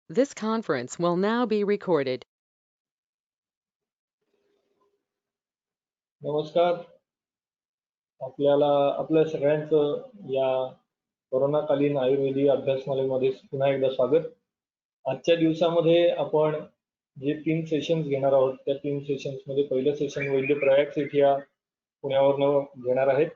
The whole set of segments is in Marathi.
This conference will now be recorded. नमस्कार. आपल्या सगळ्यांचं या कोरोनाकालीन आयुर्वेदिक अभ्यासमालेमध्ये पुन्हा एकदा स्वागत. आजच्या दिवसामध्ये आपण जे 3 सेशन्स घेणार आहोत त्या 3 सेशन्समध्ये पहिलं सेशन वैद्य प्रयाग सेठ या पुण्यावरनं घेणार आहेत.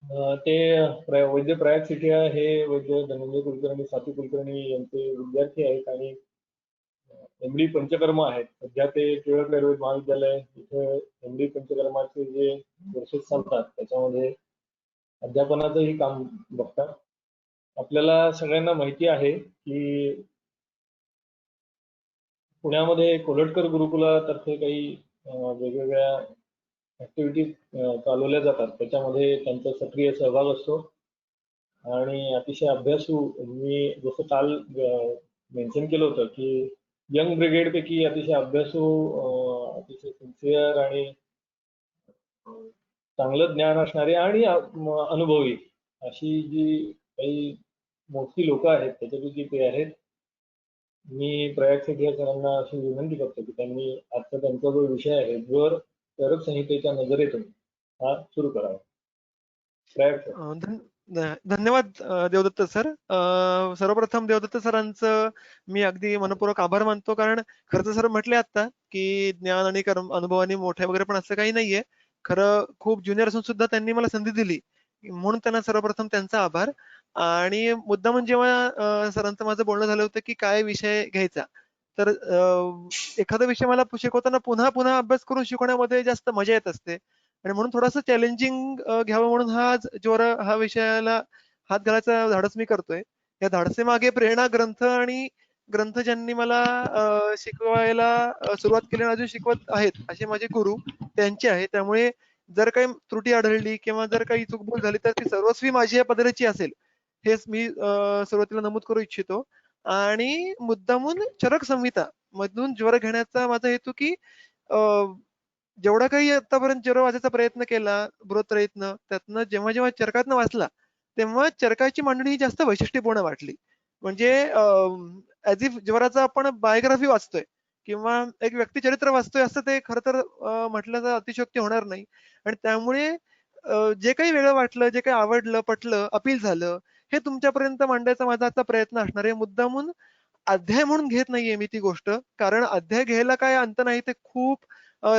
वैद्य प्रयाग सेठ हे वैद्य धनंजय कुलकर्णी साथी कुलकर्णी यांचे विद्यार्थी आहेत आणि एमडी पंचकर्म आहेत. सध्या ते टिळक आयुर्वेद महाविद्यालय इथे एमडी पंचकर्माचे जे कोर्सेस चालतात त्याच्यामध्ये अध्यापनाचंही काम बघतात. आपल्याला सगळ्यांना माहिती आहे की पुण्यामध्ये कोल्हटकर गुरुकुलातर्फे काही वेगवेगळ्या ऍक्टिव्हिटीज चालवल्या जातात. त्याच्यामध्ये त्यांचा सक्रिय सहभाग असतो आणि अतिशय अभ्यासू, मी जसं काल मेन्शन केलं होतं की यंग ब्रिगेड पैकी अतिशय अभ्यासू, अतिशय सिन्सिअर आणि चांगलं ज्ञान असणारे आणि अनुभवी अशी जी काही मोठी लोक आहेत त्याच्यापैकी ते आहेत. मी प्रयाग सेठ या सरांना अशी विनंती करतो की त्यांनी आजचा त्यांचा जो विषय आहे ज्वर चरक संहितेच्या नजरेतून हा सुरू करावा. प्रयाग सर. धन्यवाद देवदत्त सर. सर्वप्रथम देवदत्त सरांचं मी अगदी मनपूर्वक आभार मानतो, कारण खरं तर सर म्हटले आता की ज्ञान आणि कर्म अनुभवाने मोठे वगैरे, पण असं काही नाहीये. खरं खूप ज्युनियर असून सुद्धा त्यांनी मला संधी दिली, म्हणून त्यांना सर्वप्रथम त्यांचा आभार. आणि मुद्दामून जेव्हा सरांचं माझं बोलणं झालं होतं की काय विषय घ्यायचा, तर एखादा विषय मला शिकवताना पुन्हा पुन्हा अभ्यास करून शिकवण्यामध्ये जास्त मजा येत असते, आणि म्हणून थोडंसं चॅलेंजिंग घ्यावं म्हणून हा ज्वर हा विषयाला हात घालायचा धाडस मी करतोय. या धाडसेमागे प्रेरणा ग्रंथ आणि ग्रंथ ज्यांनी मला शिकवायला सुरुवात केली आणि अजून शिकवत आहेत असे माझे गुरु त्यांचे आहे. त्यामुळे जर काही त्रुटी आढळली किंवा जर काही चूकभूल झाली तर ती सर्वस्वी माझी या पदराची असेल, हेच मी सुरुवातीला नमूद करू इच्छितो. आणि मुद्दामून चरक संहिता मधून ज्वर घेण्याचा माझा हेतू की जेवढा काही आतापर्यंत ज्वर वाचायचा प्रयत्न केला, बृहत्प्रयत्न, त्यातनं जेव्हा जेव्हा चरकातनं वाचला तेव्हा चरकाची मांडणी ही जास्त वैशिष्ट्यपूर्ण वाटली. म्हणजे ऍज इफ ज्वराचा आपण बायोग्राफी वाचतोय किंवा एक व्यक्तिचरित्र वाचतोय असं ते खरं तर म्हटलं तर अतिशयोक्ती होणार नाही. आणि त्यामुळे जे काही वेगळं वाटलं, जे काही आवडलं, पटलं, अपील झालं, हे तुमच्यापर्यंत मांडायचा माझा आता प्रयत्न असणार आहे. मुद्दामून अध्याय म्हणून घेत नाहीये मी ती गोष्ट, कारण अध्याय घ्यायला काय अंत नाही, ते खूप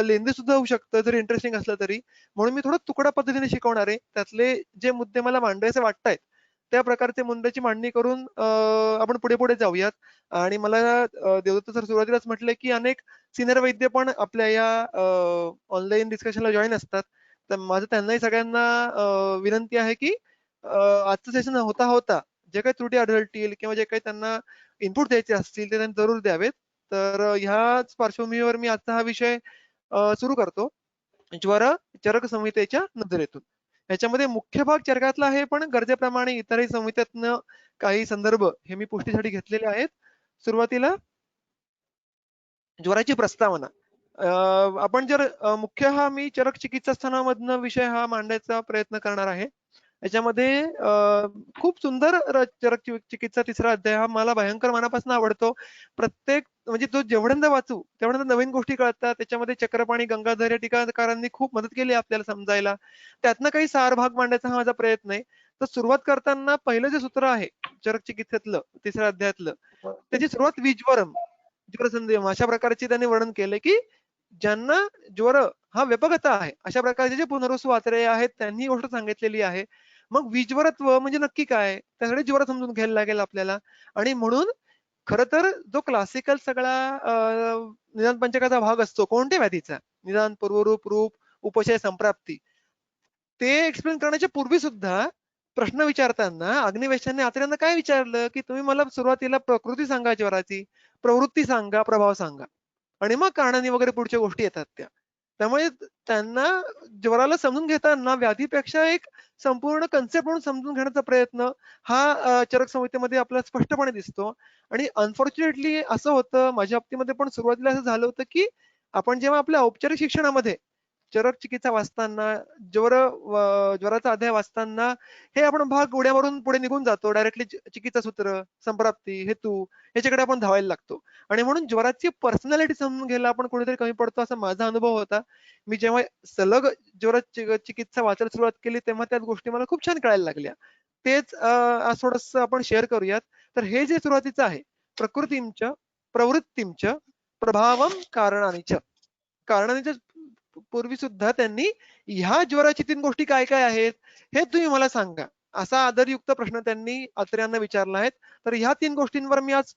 लेंदी सुद्धा होऊ शकतं जरी इंटरेस्टिंग असलं तरी. म्हणून मी थोडं तुकडा पद्धतीने शिकवणार आहे. त्यातले जे मुद्दे मला मांडायचे वाटतायत त्या प्रकारचे मुद्द्याची मांडणी करून आपण पुढे पुढे जाऊयात. आणि मला देवदत्त सर सुरुवातीलाच म्हटले की अनेक सिनियर वैद्य पण आपल्या या ऑनलाईन डिस्कशनला जॉईन असतात. तर माझं त्यांनाही सगळ्यांना विनंती आहे की आजचं सेशन होता होता जे काही त्रुटी आढळतील किंवा जे काही त्यांना इनपुट द्यायचे असतील ते त्यांनी जरूर द्यावेत. तर ह्याच पार्श्वभूमीवर मी आजचा हा विषय सुरू करतो, ज्वर चरक संहितेच्या नजरेतून. याच्यामध्ये मुख्य भाग चरकातला आहे, पण गरजेप्रमाणे इतरही संहितेतनं काही संदर्भ हे मी पुष्टीसाठी घेतलेले आहेत. सुरुवातीला ज्वराची प्रस्तावना. आपण जर मुख्य हा मी चरक चिकित्सास्थानामधनं विषय हा मांडायचा प्रयत्न करणार आहे. याच्यामध्ये खूप सुंदर चरक चिकित्सा तिसरा अध्याय हा मला भयंकर मनापासून आवडतो. प्रत्येक म्हणजे तो जेवढ्यांदा वाचू तेवढ्यांदा नवीन गोष्टी कळतात. त्याच्यामध्ये चक्रपाणी गंगाधर या टीकाकारांनी खूप मदत केली आपल्याला समजायला. त्यातनं काही सार भाग मांडायचा हा माझा प्रयत्न आहे. तर सुरुवात करताना पहिलं जे सूत्र आहे चरक चिकित्सेतलं तिसऱ्या अध्यायातलं, त्याची सुरुवात विज्वरम ज्वरसंधी अशा प्रकारचे त्यांनी वर्णन केले की ज्यांना ज्वर हा व्यापकता आहे अशा प्रकारचे जे पुनरुसू आत्रेय आहेत त्यांनी ही गोष्ट सांगितलेली आहे. मग विज्वरत्व म्हणजे नक्की काय, त्यासाठी ज्वर समजून घ्यायला लागेल आपल्याला. आणि म्हणून खरं तर जो क्लासिकल सगळा निदान पंचकाचा भाग असतो कोणत्या व्याधीचा, निदान, पूर्वरूप, रूप, उपशय, संप्राप्ती, ते एक्सप्लेन करण्याच्या पूर्वी सुद्धा प्रश्न विचारताना अग्निवेशांनी आत्र्यांना काय विचारलं की तुम्ही मला सुरुवातीला प्रकृती सांगा ज्वराची, प्रवृत्ती सांगा, प्रभाव सांगा, आणि मग कारणांनी वगैरे पुढच्या गोष्टी येतात त्या. त्यामुळे त्यांना ज्वराला समजून घेताना व्याधीपेक्षा एक संपूर्ण कन्सेप्ट म्हणून समजून घेण्याचा प्रयत्न हा चरक संहितेमध्ये आपल्याला स्पष्टपणे दिसतो. आणि अनफॉर्च्युनेटली असं होतं माझ्या बाबतीमध्ये पण सुरुवातीला असं झालं होतं की आपण जेव्हा आपल्या औपचारिक शिक्षणामध्ये चरक चिकित्सा वाचताना, ज्वराचा अध्याय वाचताना हे आपण भाग उड्या मारून पुढे निघून जातो. डायरेक्टली चिकित्सा सूत्र, संप्राप्ती, हेतू याच्याकडे आपण धावायला लागतो. आणि म्हणून ज्वराची पर्सनॅलिटी समजून घ्यायला आपण कुठेतरी कमी पडतो, असा माझा अनुभव होता. मी जेव्हा सलग ज्वर चिकित्सा वाचायला सुरुवात केली तेव्हा त्या गोष्टी मला खूप छान कळायला लागल्या. तेच आज थोडंसं आपण शेअर करूयात. तर हे जे सुरुवातीचं आहे, प्रकृतींच प्रवृत्तींच प्रभावम कारणानिच. कारणानिच पूर्वी सुद्धा त्यांनी ह्या ज्वराची 3 गोष्टी काय काय आहेत हे तुम्ही मला सांगा, असा आदरयुक्त प्रश्न त्यांनी अत्र्यांना विचारला आहे. तर ह्या 3 गोष्टींवर मी आज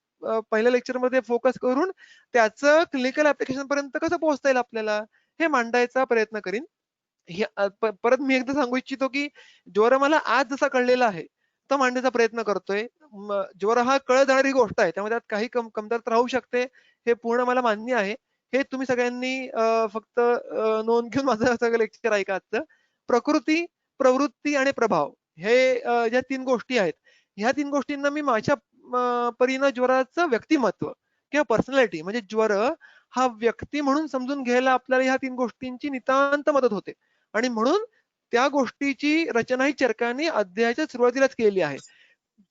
पहिल्या लेक्चरमध्ये फोकस करून त्याचं क्लिनिकल ऍप्लिकेशन पर्यंत कसं पोहोचता येईल आपल्याला हे मांडायचा प्रयत्न करीन. परत मी एकदा सांगू इच्छितो की ज्वर मला आज जसा कळलेला आहे तो मांडण्याचा प्रयत्न करतोय. ज्वर हा कळ जाणारी गोष्ट आहे, त्यामुळे त्यात काही कमतरता राहू शकते, हे पूर्ण मला मान्य आहे. हे तुम्ही सगळ्यांनी फक्त नोंद घेऊन माझं सगळं लेक्चर ऐका आजचं. प्रकृती, प्रवृत्ती आणि प्रभाव हे ज्या 3 गोष्टी आहेत, ह्या 3 गोष्टींना मी माझ्या परीनं ज्वराचं व्यक्तिमत्व किंवा पर्सनॅलिटी म्हणजे ज्वर हा व्यक्ती म्हणून समजून घ्यायला आपल्याला ह्या 3 गोष्टींची नितांत मदत होते. आणि म्हणून त्या गोष्टीची रचना ही चरकांनी अध्यायाच्या सुरुवातीलाच केलेली आहे.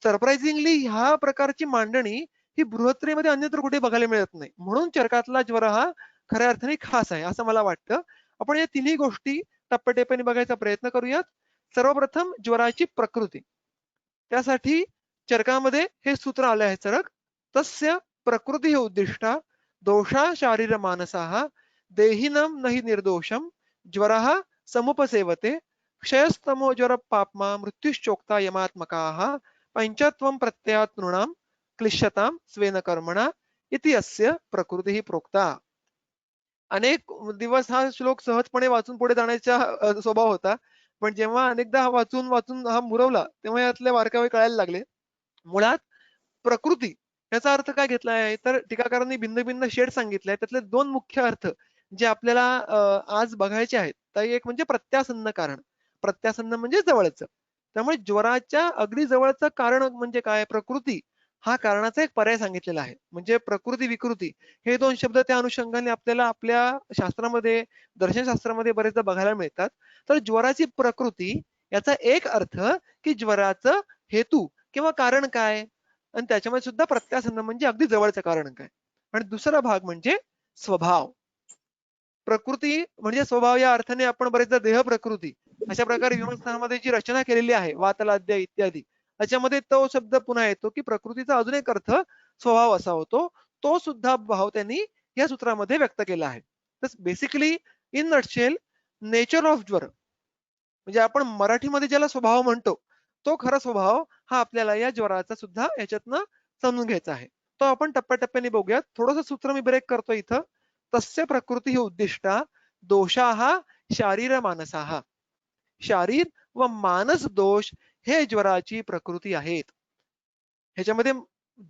सरप्राइझिंगली ह्या प्रकारची मांडणी ही बृहत्तरीमध्ये अन्यत्र कुठे बघायला मिळत नाही. म्हणून चरकातला ज्वर हा खऱ्या अर्थाने खास आहे असं मला वाटतं. आपण या तिन्ही गोष्टी टप्प्याटप्प्याने बघायचा प्रयत्न करूयात. सर्वप्रथम ज्वराची प्रकृती. त्यासाठी चरकामध्ये हे सूत्र आले आहे चरक. तस्य प्रकृती उद्दिष्टा दोषा शारीर मानसाः देहिनम नहि निर्दोषम ज्वरः समुपसेवते क्षयस्तमो ज्वर पाप्मा मृत्युश्चोक्ता यमात्मकाः पंचत्वं प्रत्ययात् नृणां क्लिश्यतां स्वेन कर्मणा इति अस्य प्रकृती प्रोक्ता. अनेक दिवस हा श्लोक सहजपणे वाचून पुढे जाण्याचा स्वभाव होता, पण जेव्हा अनेकदा हा वाचून वाचून हा मुरवला तेव्हा यातले बारकावे कळायला लागले. मुळात प्रकृती याचा अर्थ काय घेतला आहे, तर टीकाकारांनी भिन्न भिन्न शेड सांगितले. त्यातले 2 मुख्य अर्थ जे आपल्याला आज बघायचे आहेत. तर एक म्हणजे प्रत्यासन्न कारण. प्रत्यासन्न म्हणजे जवळचं. त्यामुळे ज्वराच्या अगदी जवळचं कारण म्हणजे काय, प्रकृती हा कारणाचा एक पर्याय सांगितलेला आहे. म्हणजे प्रकृती विकृती हे 2 शब्द त्या अनुषंगाने आपल्याला आपल्या शास्त्रामध्ये, दर्शनशास्त्रामध्ये बरेचदा बघायला मिळतात. तर ज्वराची प्रकृती याचा एक अर्थ की ज्वराचं हेतू किंवा कारण काय, आणि त्याच्यामध्ये सुद्धा प्रत्यासन्न म्हणजे अगदी जवळचं कारण काय. आणि दुसरा भाग म्हणजे स्वभाव. प्रकृती म्हणजे स्वभाव या अर्थाने आपण बरेचदा देह प्रकृती अशा प्रकारे विमर्शनामध्ये जी रचना केलेली आहे, वातलाद्य इत्यादी, त्याच्यामध्ये तो शब्द पुन्हा येतो की प्रकृतीचा अजून एक अर्थ स्वभाव असा होतो. तो सुद्धा भाव त्यांनी या सूत्रामध्ये व्यक्त केला आहे. तर basically in nutshell nature of ज्वर म्हणजे आपण मराठीमध्ये ज्याला स्वभाव म्हणतो, तो खरा स्वभाव हा आपल्याला या ज्वराचा सुद्धा याच्यातनं समजून घ्यायचा आहे. तो आपण टप्प्याटप्प्याने बघूयात. थोडंसं सूत्र मी ब्रेक करतो इथं. तस्य प्रकृती उद्दिष्टा दोषाः शारीर मानसाः. शारीर व मानस दोष हे ज्वराची प्रकृती आहेत. ह्याच्यामध्ये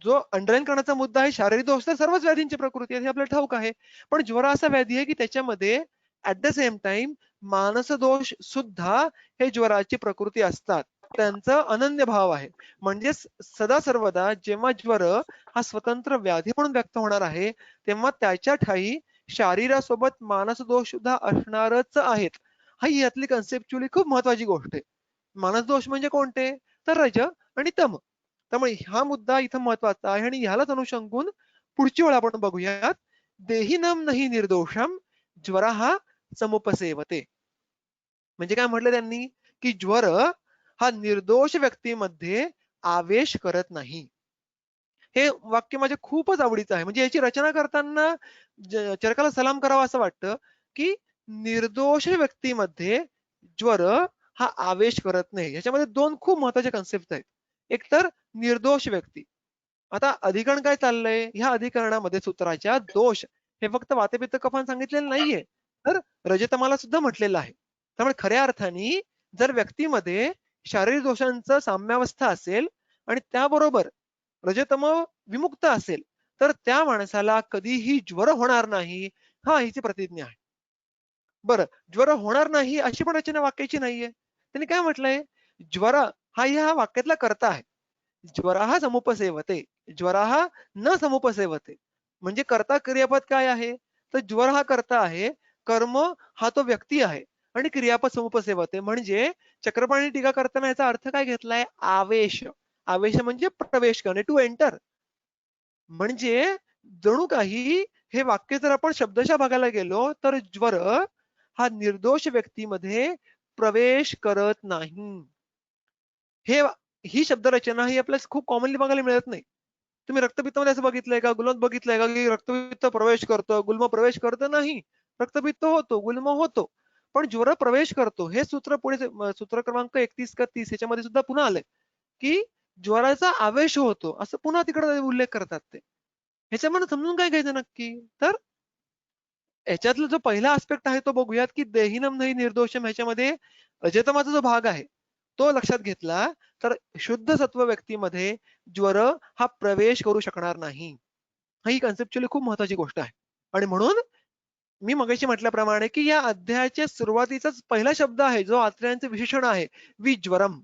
जो अंडरलाईन करण्याचा मुद्दा आहे, शारीरिक दोष तर सर्वच व्याधींची प्रकृती आहे हे आपल्याला ठाऊक आहे. पण ज्वर असा व्याधी आहे की त्याच्यामध्ये ऍट द सेम टाइम मानस दोष सुद्धा हे ज्वराची प्रकृती असतात. त्यांचं अनन्य भाव आहे. म्हणजे सदा सर्वदा जेव्हा ज्वर हा स्वतंत्र व्याधी म्हणून व्यक्त होणार आहे, तेव्हा त्याच्या ठायी शारीरासोबत मानस दोष सुद्धा असणारच आहेत. ही यातली कन्सेप्च्युअली खूप महत्वाची गोष्ट आहे. मानस दोष म्हणजे कोणते, तर रज आणि तम. त्यामुळे हा मुद्दा इथं महत्वाचा आहे आणि ह्यालाच अनुषंगून पुढची वेळ आपण बघूयात. देहिनम नाही निर्दोषम ज्वर हा समुपसेवते. म्हणजे काय म्हटलं त्यांनी, की ज्वर हा निर्दोष व्यक्तीमध्ये आवेश करत नाही. हे वाक्य माझ्या खूपच आवडीचं आहे. म्हणजे याची रचना करताना चरकाला सलाम करावा असं वाटतं, की निर्दोष व्यक्तीमध्ये ज्वर हा आवेश करत नाही. याच्यामध्ये 2 खूप महत्वाचे कन्सेप्ट आहेत. एक तर निर्दोष व्यक्ती. आता अधिकरण काय चाललंय, ह्या अधिकरणामध्ये सूत्राच्या दोष हे फक्त वातपित्त कफान सांगितलेलं नाहीये, तर रजतमाला सुद्धा म्हटलेलं आहे. त्यामुळे खऱ्या अर्थाने जर व्यक्तीमध्ये शारीरिक दोषांचं साम्यावस्था असेल आणि त्याबरोबर रजतम विमुक्त असेल, तर त्या माणसाला कधीही ज्वर होणार नाही, हा हिची प्रतिज्ञा आहे. बरं, ज्वर होणार नाही अशी पण रचना वाक्याची नाहीये. त्यांनी काय म्हटलंय, ज्वर हा ह्या वाक्यातला कर्ता आहे. ज्वरः समुपसेवते, ज्वरः न समुपसेवते. म्हणजे कर्ता क्रियापद काय आहे, तर ज्वर हा कर्ता आहे. कर्म हा तो व्यक्ती आहे आणि क्रियापद समुपसेवते. म्हणजे चक्रपाणी टीका करताना याचा अर्थ काय घेतलाय? आवेश. आवेश म्हणजे प्रवेश करणे, टू एंटर. म्हणजे जणू काही हे वाक्य जर आपण शब्दशः बघायला गेलो तर ज्वर हा निर्दोष व्यक्तीमध्ये प्रवेश करत नाही. हे ही शब्दरचना ही आपल्याला खूप कॉमनली बघायला मिळत नाही. तुम्ही रक्तपित्तामध्ये असं बघितलंय का? गुल्मात बघितलंय का की रक्तपित्त प्रवेश करतं, गुल्म प्रवेश करतं? नाही. रक्तपित्त होतो, गुल्म होतो. पण ज्वर प्रवेश करतो. हे सूत्र पुढे सूत्र क्रमांक 31 का 30 ह्याच्यामध्ये सुद्धा पुन्हा आलंय, की ज्वराचा आवेश होतो, असं पुन्हा तिकडे उल्लेख करतात ते. ह्याच्यामध्ये समजून काय घ्यायचं नक्की? तर ह्याच्यातला जो पहिला आस्पेक्ट आहे तो बघूयात, की देहिनम नहि निर्दोषम ह्याच्यामध्ये रजतमाचा जो भाग आहे, तो लक्षात घेतला तर शुद्ध सत्व व्यक्तीमध्ये ज्वर हा प्रवेश करू शकणार नाही. ही कन्सेप्च्युअली खूप महत्वाची गोष्ट आहे. आणि म्हणून मी मगाशी म्हटल्याप्रमाणे, की या अध्यायाच्या सुरुवातीचाच पहिला शब्द आहे, जो आत्र्यांचे विशेषण आहे, विज्वरम,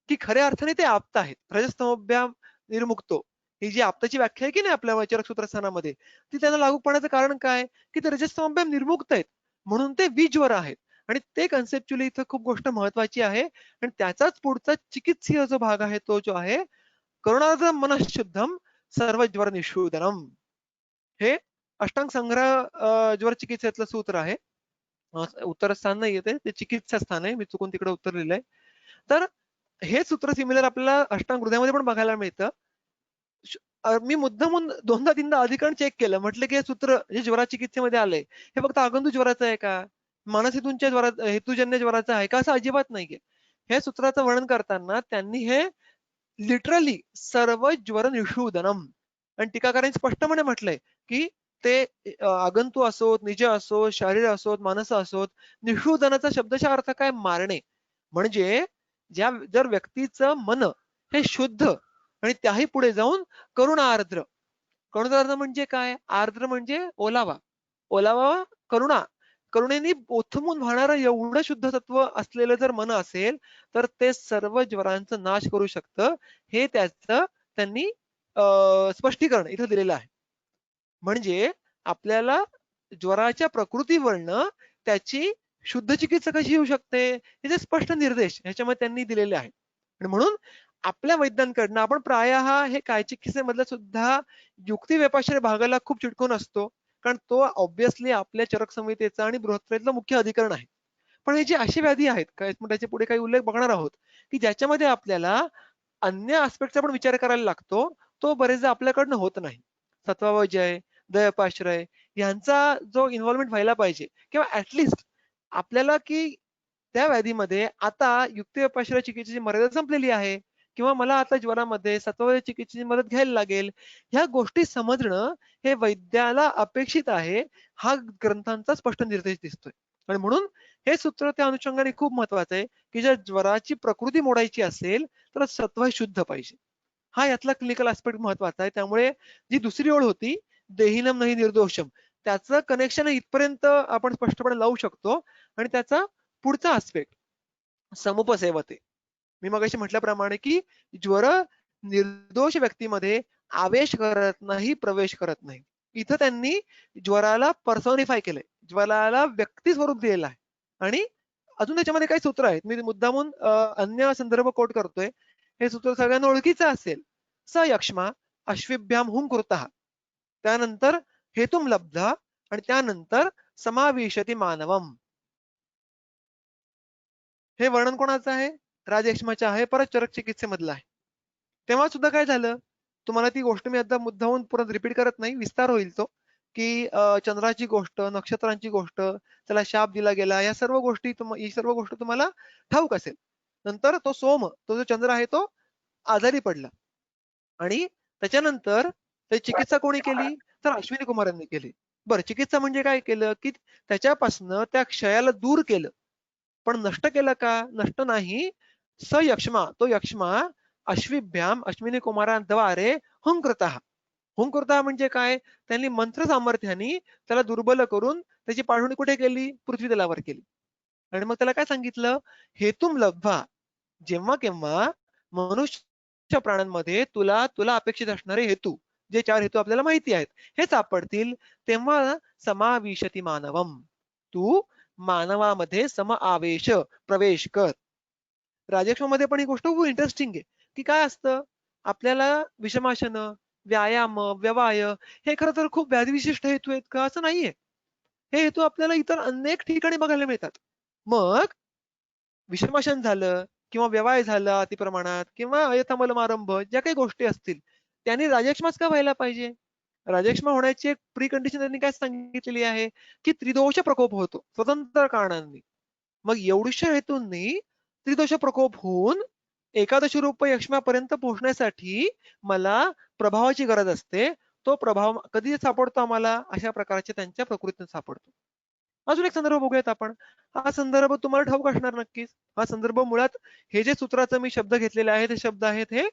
की खऱ्या अर्थाने ते आप्त आहेत. रजस्तमोभ्याम निर्मुक्तो. ही जी आप्ताची व्याख्या आहे की नाही आपल्या वैचारिक सूत्रस्थानामध्ये, ती त्यांना लागू पडण्याचं कारण काय? की ते रजस्तमोभ्याम निर्मुक्त आहेत. म्हणून ते विज्वर आहेत. आणि ते कन्सेप्च्युअली इथं खूप गोष्ट महत्वाची आहे. आणि त्याचाच पुढचा चिकित्सीय जो भाग आहे, तो जो आहे, करुणार्द्रम मनःशुद्धम सर्व ज्वर निषूदनम. हे अष्टांग संग्रह ज्वर चिकित्सेतलं सूत्र आहे. उत्तरस्थान नाही येते, ते चिकित्सा स्थान आहे. मी चुकून तिकडे उत्तर लिहिलंय. तर हे सूत्र सिमिलर आपल्याला अष्टांग हृदयामध्ये पण बघायला मिळतं. मी मुद्दामून दोनदा तीनदा अधिकरण चेक केलं. म्हटलं की हे सूत्र जे ज्वरा चिकित्सेमध्ये आलंय, हे फक्त आगंतू ज्वराचं आहे का? मानसहेतूंच्या ज्वरात हेतूजन्य ज्वराचं आहे का? असं अजिबात नाहीये. हे सूत्राचं वर्णन करताना त्यांनी हे लिटरली सर्व ज्वर निषूदनम आणि टीकाकारांनी स्पष्टपणे म्हटलंय, की ते आगंतू असोत, निज असोत, शरीर असोत, मानस असोत, निषूदनाचा शब्दशः अर्थ काय? मारणे. म्हणजे जर व्यक्तीचं मन हे शुद्ध आणि त्याही पुढे जाऊन करुणार्द्र. करुणार्द्र म्हणजे काय? आर्द्र म्हणजे ओलावा. ओलावा करुणा. करुणेने ओथंबून वाहणारं एवढं शुद्ध तत्व असलेलं जर मन असेल, तर ते सर्व ज्वरांचा नाश करू शकतं. हे त्याचं त्यांनी स्पष्टीकरण इथं दिलेलं आहे. म्हणजे आपल्याला ज्वराच्या प्रकृतीवरनं त्याची शुद्ध चिकित्सा कशी होऊ शकते, याचे स्पष्ट निर्देश ह्याच्यामध्ये त्यांनी दिलेले आहेत. आणि म्हणून आपल्या वैद्यांकडनं आपण प्रायः हे काय चिकित्सेमधलं सुद्धा युक्ती व्यपाश्रय भागाला खूप चिटकून असतो. कारण तो ऑब्व्हियसली आपल्या चरक संहितेचा आणि बृहत्प्रेतलं मुख्य अधिकरण आहे. पण हे जे अशी व्याधी आहेत, काय त्याच्या पुढे काही उल्लेख बघणार आहोत, की ज्याच्यामध्ये आपल्याला अन्य आस्पेक्टचा पण विचार करायला लागतो, तो बरेचदा आपल्याकडनं होत नाही. सत्वावजय, दयपाश्रय यांचा जो इन्व्हॉल्वमेंट व्हायला पाहिजे किंवा ऍटलिस्ट आपल्याला की त्या व्याधीमध्ये आता युक्तिव्यपाश्रय चिकित्सेची मर्यादा संपलेली आहे किंवा मला आता ज्वरामध्ये सत्वावजय चिकित्सेची मदत घ्यायला लागेल. ह्या गोष्टी समजणं हे वैद्याला अपेक्षित आहे, हा ग्रंथांचा स्पष्ट निर्देश दिसतोय. आणि म्हणून हे सूत्र त्या अनुषंगाने खूप महत्वाचं आहे, की जर ज्वराची प्रकृती मोडायची असेल तर सत्व शुद्ध पाहिजे. हा यातला क्लिनिकल आस्पेक्ट महत्वाचा आहे. त्यामुळे जी दुसरी ओळ होती, देहिनम नाही निर्दोषम, त्याचं कनेक्शन इथपर्यंत आपण स्पष्टपणे लावू शकतो. आणि त्याचा पुढचा आस्पेक्ट समुपसेवते. मी मगाशी म्हटल्याप्रमाणे, की ज्वर निर्दोष व्यक्तीमध्ये आवेश करत नाही, प्रवेश करत नाही. इथं त्यांनी ज्वराला पर्सोनिफाय केलंय. ज्वराला व्यक्ती स्वरूप दिलेलं आहे. आणि अजून त्याच्यामध्ये काही सूत्र आहेत. मी मुद्दामून अन्य संदर्भ कोट करतोय. हे सूत्र सगळ्यांना ओळखीचं असेल. स यक्ष्मा अश्विभ्याम हुं कृतः. त्यानंतर हेतुम लब्धा आणि त्यानंतर समाविशती मानवम. हे वर्णन कोणाचं आहे? राजयक्ष्माचे आहे, परत चरक चिकित्सेमधलं आहे. तेव्हा सुद्धा काय झालं? तुम्हाला ती गोष्ट मी आता मुद्दामून परत रिपीट करत नाही, विस्तार होईल तो, की चंद्राची गोष्ट, नक्षत्रांची गोष्ट, त्याला शाप दिला गेला, या सर्व गोष्टी ही सर्व गोष्ट तुम्हाला ठाऊक असेल. नंतर तो सोम, तो जो चंद्र आहे तो आजारी पडला. आणि त्याच्यानंतर त्याची चिकित्सा कोणी केली? तर अश्विनी कुमारांनी केली. बरं, चिकित्सा म्हणजे काय केलं? की त्याच्यापासनं त्या क्षयाला दूर केलं. पण नष्ट केलं का? नष्ट नाही. स यक्ष्मा, तो यक्ष्मा अश्विभ्याम अश्विनी कुमारांद्वारे हुंकृतः. हुंकृतः म्हणजे काय? त्यांनी मंत्र सामर्थ्याने त्याला दुर्बल करून त्याची पाठवणी कुठे केली? पृथ्वी तलावर केली. आणि मग त्याला काय सांगितलं? हेतुम लब्ध्वा. जेव्हा केव्हा मनुष्य प्राण्यांमध्ये तुला तुला अपेक्षित असणारे हेतू, जे 4 हेतू आपल्याला माहिती आहेत, हे सापडतील, तेव्हा समाविशती मानवम. तू मानवामध्ये आवेश प्रवेश कर. राजक्षमध्ये पण ही गोष्ट खूप इंटरेस्टिंग आहे की काय असतं, आपल्याला विषमाशन, व्यायाम, व्यवाय हे खरं तर खूप व्याधिविशिष्ट हेतू आहेत का, असं नाहीये. हे हेतू आपल्याला इतर अनेक ठिकाणी बघायला मिळतात. मग विषमाशन झालं किंवा व्यवाय झाला अतिप्रमाणात किंवा अयथामलमारंभ ज्या काही गोष्टी असतील, त्यांनी राजक्षमाच का व्हायला पाहिजे? राजक्षमा होण्याची एक प्री कंडिशन त्यांनी काय सांगितलेली आहे की त्रिदोष प्रकोप होतो स्वतंत्र कारणांनी. मग एवढ्याशा हेतूंनी त्रिदोष प्रकोप होऊन एकादश रूप यक्ष्मापर्यंत पोहोचण्यासाठी मला प्रभावाची गरज असते. तो प्रभाव कधी सापडतो आम्हाला? अशा प्रकारच्या त्यांच्या प्रकृतीतून सापडतो. अजून एक संदर्भ बघूयात आपण. हा संदर्भ तुम्हाला ठाऊक असणार नक्कीच. हा संदर्भ मुळात हे जे सूत्राचं मी शब्द घेतलेले आहेत, हे शब्द आहेत हे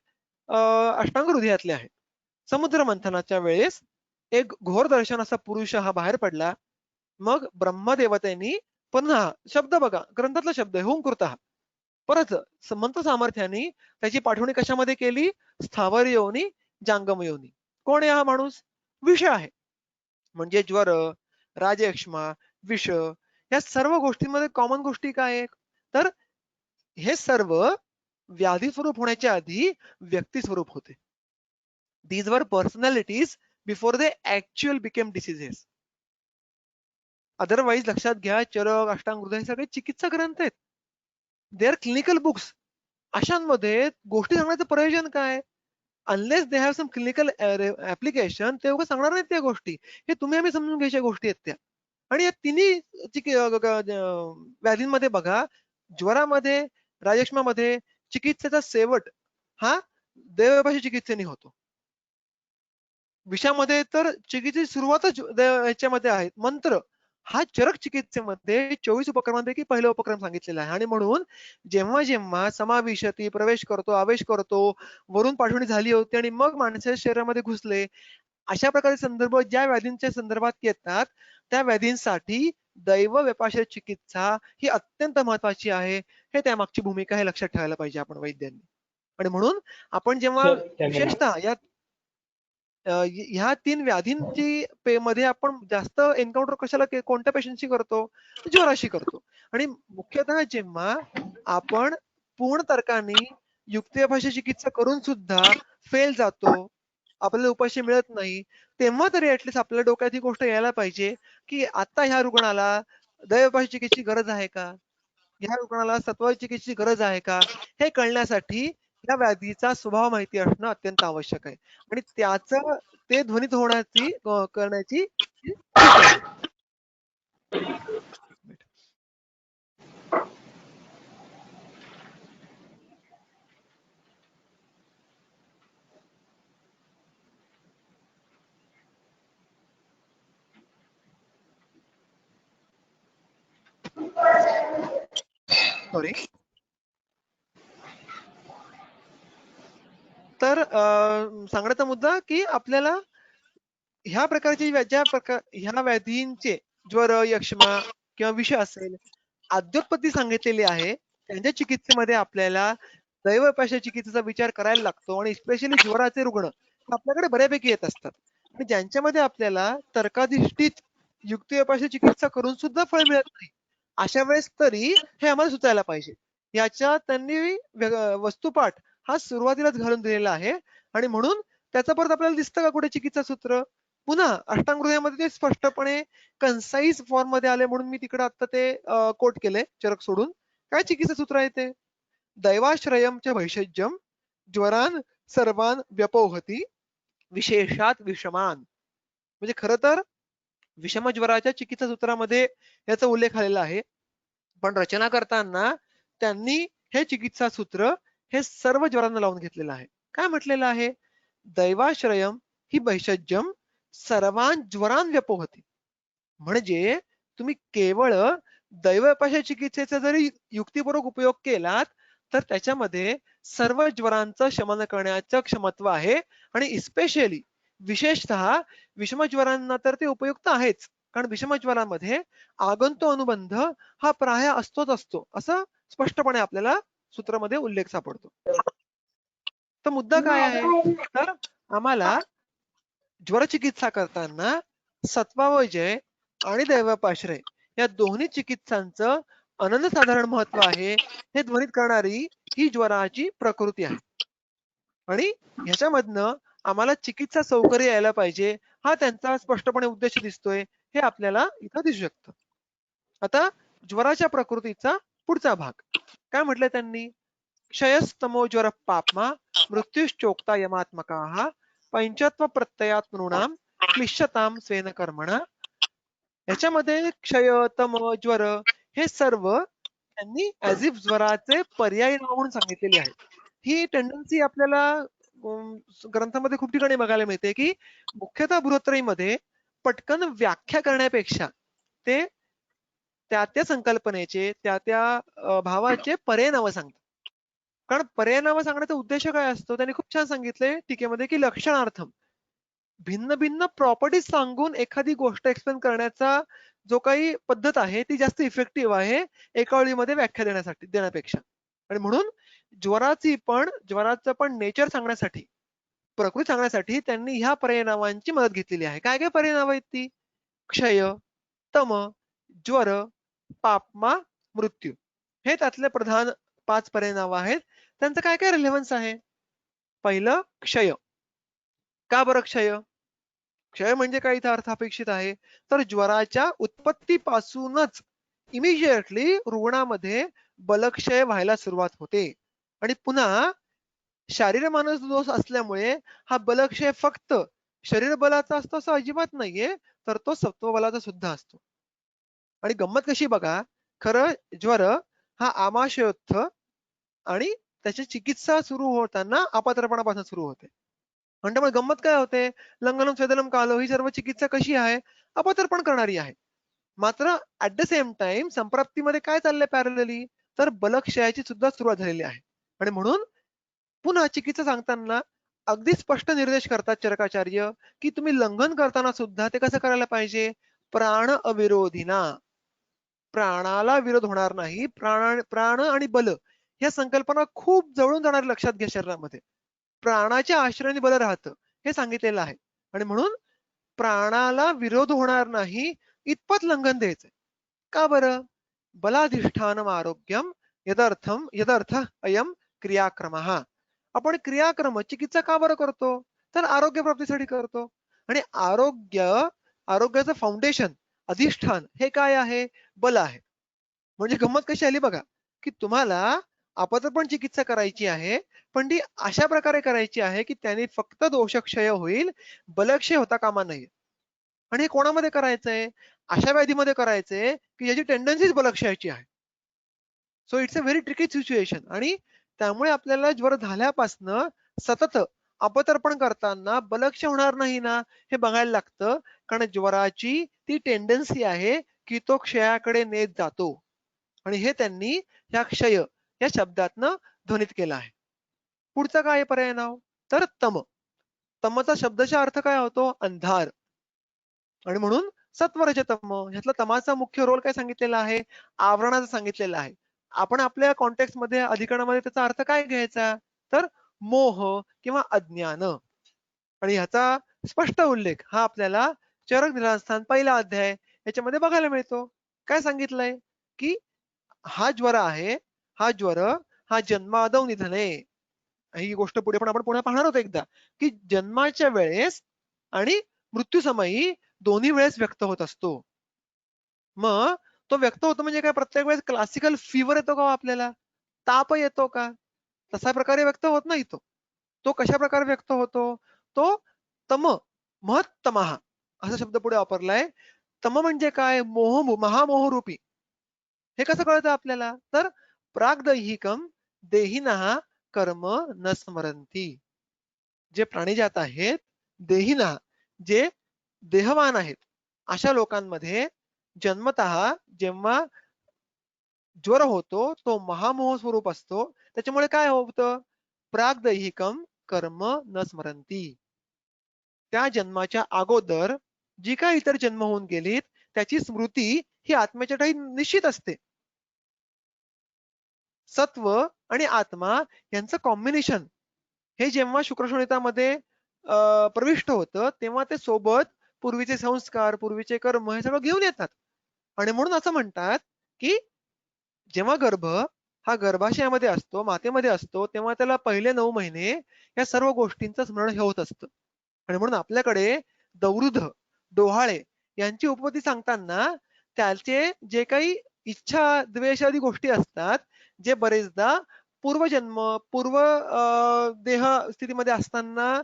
अष्टांग हृदयातले आहेत. समुद्र मंथनाच्या वेळेस एक घोर दर्शन असा पुरुष हा बाहेर पडला. मग ब्रह्मदेवतेनी पुन्हा शब्द बघा, ग्रंथातला शब्द आहे हुंकृतः. परत मंत्र सामर्थ्याने त्याची पाठवणी कशामध्ये केली? स्थावर योनी, जांगम योनी. कोण आहे हा माणूस? विष आहे. म्हणजे ज्वर, राजयक्ष्मा, विष या सर्व गोष्टींमध्ये कॉमन गोष्टी काय आहेत? तर हे सर्व व्याधी स्वरूप होण्याच्या आधी व्यक्ती स्वरूप होते. These were personalities before they actual became diseases. Otherwise लक्षात घ्या, चरक, अष्टांग हृदय हे सगळे चिकित्सा ग्रंथ आहेत. They are clinical books. अशांमध्ये गोष्टी सांगण्याचं प्रयोजन काय? Unless they have some clinical application, ते उगा सांगणार नाहीत त्या गोष्टी. हे तुम्ही आम्ही समजून घ्यायच्या गोष्टी आहेत त्या. आणि या तिन्ही व्याधींमध्ये बघा, ज्वरामध्ये, राजक्षमामध्ये चिकित्सेचा शेवट हा देवभाषी चिकित्सेने होतो. विषामध्ये तर चिकित्सेची सुरुवातच ह्याच्यामध्ये आहे मंत्र. हा चरक चिकित्सेमध्ये 24 उपक्रमांपैकी पहिला उपक्रम सांगितलेला आहे. आणि म्हणून जेव्हा जेव्हा समाविशती प्रवेश करतो, आवेश करतो, वरून पाठवणी झाली होती आणि मग माणसाच्या शरीरामध्ये घुसले, अशा प्रकारचे संदर्भ ज्या व्याधींच्या संदर्भात येतात, त्या व्याधींसाठी दैव व्यपाश्रय चिकित्सा ही अत्यंत महत्वाची आहे. हे त्यामागची भूमिका हे लक्षात ठेवायला पाहिजे आपण वैद्यांनी. आणि म्हणून आपण जेव्हा विशेषतः या ह्या 3 व्याधींची मध्ये आपण जास्त एन्काउंटर कशाला कोणत्या पेशंटशी करतो? ज्वराशी करतो. आणि मुख्यतः जेव्हा आपण पूर्ण तर्काने युक्तिभाषा चिकित्सा करून सुद्धा फेल जातो, आपल्याला उपाशी मिळत नाही, तेव्हा तरी ऍटलीस्ट आपल्या डोक्यात ही गोष्ट यायला पाहिजे की आता ह्या रुग्णाला दैवभाषा चिकित्सेची गरज आहे का? ह्या रुग्णाला सत्व चिकित्सेची गरज आहे का? हे कळण्यासाठी या व्याधीचा स्वभाव माहिती असणं अत्यंत आवश्यक आहे. आणि त्याचं ते ध्वनित होण्याची करण्याची कृती आहे. सॉरी. तर सांगण्याचा मुद्दा की आपल्याला ह्या प्रकारची ह्या व्याधींचे ज्वर, यक्ष्मा किंवा विष असेल, आद्योत्पत्ती सांगितलेली आहे. त्यांच्या चिकित्सेमध्ये आपल्याला दैवभाषा चिकित्सेचा विचार करायला लागतो. आणि स्पेशली ज्वराचे रुग्ण आपल्याकडे बऱ्यापैकी येत असतात. आणि ज्यांच्यामध्ये आपल्याला तर्काधिष्ठित युक्तिभाषा चिकित्सा करून सुद्धा फळ मिळत नाही, अशा वेळेस तरी हे आम्हाला सुचायला पाहिजे. याच्या त्यांनी वस्तुपाठ हा सुरुवातीलाच घालून दिलेला आहे. आणि म्हणून त्याचं परत आपल्याला दिसतं का कुठे चिकित्सा सूत्र? पुन्हा अष्टांग हृदयामध्ये ते स्पष्टपणे कन्साईज फॉर्म मध्ये आले, म्हणून मी तिकडे आता ते कोट केले चरक सोडून. काय चिकित्सा सूत्र आहे ते? दैवाश्रयमच्या भैषज्यम ज्वरान सर्वान व्यपोहती विशेषात विषमान. म्हणजे खरं तर विषम ज्वराच्या चिकित्सा सूत्रामध्ये याचा उल्लेख आलेला आहे. पण रचना करताना त्यांनी हे चिकित्सा सूत्र हे सर्व ज्वरांना लावून घेतलेलं आहे. काय म्हटलेलं आहे? दैवाश्रयम ही भैषज्यम सर्वान ज्वरान व्यपोहती. म्हणजे तुम्ही केवळ दैवभाषा चिकित्सेचा जरी युक्तिपूर्वक उपयोग केलात, तर त्याच्यामध्ये सर्व ज्वरांचं शमन करण्याचं क्षमत्व आहे. आणि स्पेशली विशेषतः विषमज्वरांना तर ते उपयुक्त आहेच, कारण विषमज्वरामध्ये आगंतो अनुबंध हा प्राय असतोच असतो, असं स्पष्टपणे आपल्याला सूत्रामध्ये उल्लेख सापडतो. तर मुद्दा काय आहे? तर आम्हाला ज्वर चिकित्सा करताना सत्वावजय आणि दैवपाश्रय या दोन्ही चिकित्सांचं अनन्यसाधारण महत्व आहे हे ध्वनित करणारी ही ज्वराची प्रकृती आहे. आणि ह्याच्यामधनं आम्हाला चिकित्सा सौकर्य यायला पाहिजे हा त्यांचा स्पष्टपणे उद्देश दिसतोय हे आपल्याला इथं दिसू शकतं. आता ज्वराच्या प्रकृतीचा पुढचा भाग काय म्हटलंय त्यांनी, क्षयस्तमो ज्वर पाप्मा मृत्युश्चोक्ता यमात्मकाः पंचत्व प्रत्ययात नृणाम क्लिश्यताम स्वेन कर्मणा. याच्यामध्ये क्षय तम ज्वर हे सर्व त्यांनी ऍज इफ ज्वराचे पर्यायी नाव म्हणून सांगितलेली आहेत. ही टेंडन्सी आपल्याला ग्रंथामध्ये खूप ठिकाणी बघायला मिळते की मुख्यतः बृहत्त्रयीमध्ये पटकन व्याख्या करण्यापेक्षा ते त्या संकल्पनेचे त्या भावाचे पर्याय नावं सांगतात. कारण पर्याय नावं सांगण्याचा उद्देश काय असतो त्यांनी खूप छान सांगितलंय टीकेमध्ये की लक्षणार्थम भिन्न भिन्न प्रॉपर्टीज सांगून एखादी गोष्ट एक्सप्लेन करण्याचा जो काही पद्धत आहे ती जास्त इफेक्टिव्ह आहे एका ओळीमध्ये व्याख्या देण्यापेक्षा. आणि म्हणून ज्वराचं पण नेचर सांगण्यासाठी प्रकृती सांगण्यासाठी त्यांनी ह्या पर्याय नावांची मदत घेतलेली आहे. काय काय पर्याय नावं आहेत ती, क्षय, तम, ज्वर, पापमा, मृत्यू हे त्यातले प्रधान 5 पर्याय नावं आहेत. त्यांचं काय काय रिलेव्हन्स आहे. पहिलं क्षय. का बरं क्षय? क्षय म्हणजे काय इथं अर्थ अपेक्षित आहे तर ज्वराच्या उत्पत्तीपासूनच इमिजिएटली रुग्णामध्ये बलक्षय व्हायला सुरुवात होते आणि पुन्हा शारीर मानस दोष असल्यामुळे हा बलक्षय फक्त शरीर बलाचा असतो असं अजिबात नाहीये तर तो सत्व बलाचा सुद्धा असतो. आणि गंमत कशी बघा, खरं ज्वर हा आमाशयोत्थ आणि त्याची चिकित्सा सुरू होताना अपात्रपणापासून सुरू होते. म्हणजे मग गंमत काय होते, लंघनम स्वेदनम कालो ही सर्व चिकित्सा कशी आहे, अपतर्पण करणारी आहे. मात्र ऍट द सेम टाइम संप्राप्तीमध्ये काय चाललंय पॅरलली, तर बलक्षयाची सुद्धा सुरुवात झालेली आहे. आणि म्हणून पुन्हा चिकित्सा सांगताना अगदी स्पष्ट निर्देश करतात चरकाचार्य की तुम्ही लंघन करताना सुद्धा ते कसं करायला पाहिजे, प्राण अविरोधीना, प्राणाला विरोध होणार नाही. प्राण आणि बल या संकल्पना खूप जवळून जाणार लक्षात घ्या शरीरामध्ये. प्राणाच्या आश्रयाने बल राहतं हे सांगितलेलं आहे. आणि म्हणून प्राणाला विरोध होणार नाही इतपत लंघन द्यायचंय. का बरं, बलाधिष्ठानम आरोग्यम यदर्थ अयम क्रियाक्रम. आपण क्रियाक्रम चिकित्सा का बरं करतो, तर आरोग्य प्राप्तीसाठी करतो. आणि आरोग्याचं फाउंडेशन अधिष्ठान हे काय आहे, बल आहे. म्हणजे गंमत कशी आली बघा की तुम्हाला अपतर्पण चिकित्सा करायची आहे पण ती अशा प्रकारे करायची आहे की त्याने फक्त दोषक्षय होईल, बलक्षय होता कामा नये. आणि हे कोणामध्ये करायचंय, अशा व्याधीमध्ये करायचंय की ज्याची टेंडन्सीच बलक्षयाची आहे. So it's a very tricky situation. आणि त्यामुळे आपल्याला ज्वर झाल्यापासनं सतत अपतर्पण करताना बलक्षय होणार नाही ना हे बघायला लागतं. कारण ज्वराची ती टेंडन्सी आहे की तो क्षयाकडे नेत जातो. आणि हे त्यांनी ह्या क्षय या शब्दातनं ध्वनित केलं आहे. पुढचं काय पर्याय नाव, तर तम. तमचा शब्दशः अर्थ काय होतो, अंधार. आणि म्हणून सत्वरजतम ह्यातला तमाचा मुख्य रोल काय सांगितलेला आहे, आवरणाचा सांगितलेला आहे. आपण आपल्या कॉन्टेक्स्ट मध्ये अधिकरणामध्ये त्याचा अर्थ काय घ्यायचा, तर मोह किंवा अज्ञान. आणि ह्याचा स्पष्ट उल्लेख हा आपल्याला चरक निरास्थान पहिला अध्याय याच्यामध्ये बघायला मिळतो. काय सांगितलंय की हा ज्वर आहे, हा ज्वर हा जन्मादौ निधने. ही गोष्ट पुढे पण आपण पुन्हा पाहणार आहोत एकदा की जन्माच्या वेळेस आणि मृत्यूसमयी दोन्ही वेळेस व्यक्त होत असतो. मग तो व्यक्त होतो म्हणजे काय, प्रत्येक वेळेस क्लासिकल फीवर येतो का आपल्याला, ताप येतो का, तसा प्रकारे व्यक्त होत नाही. तो कशा प्रकारे व्यक्त होतो, तो तम महत्तमः असा शब्द पुढे वापरलाय. तम म्हणजे काय, महामोहरूपी. हे कसं कळतं आपल्याला, तर प्राग्दैहिकम देहिनः कर्म न स्मरंती. जे प्राणीजात आहेत, देहिनः जे देहवान आहेत, अशा लोकांमध्ये जन्मतः जेव्हा ज्वर होतो तो महामोह स्वरूप असतो. त्याच्यामुळे काय होतं, प्राग्दैहिकम कर्म न स्मरंती. त्या जन्माच्या अगोदर जी काही इतर जन्म होऊन गेलीत त्याची स्मृती ही आत्म्याच्या ठायी निश्चित असते. सत्व आणि आत्मा यांचं कॉम्बिनेशन हे जेव्हा शुक्रशोणितामध्ये प्रविष्ट होतं तेव्हा ते सोबत पूर्वीचे संस्कार, पूर्वीचे कर्म हे सगळं घेऊन येतात. आणि म्हणून असं म्हणतात की जेव्हा गर्भ हा गर्भाशयामध्ये असतो, मातेमध्ये असतो, तेव्हा त्याला पहिले 9 महिने या सर्व गोष्टींचं स्मरण होत असतं. आणि म्हणून आपल्याकडे दौरुध, डोहाळे यांची उपपत्ती सांगताना त्याचे जे काही इच्छा, द्वेष आदी गोष्टी असतात, जे बरेचदा पूर्वजन्म, देह स्थितीमध्ये असताना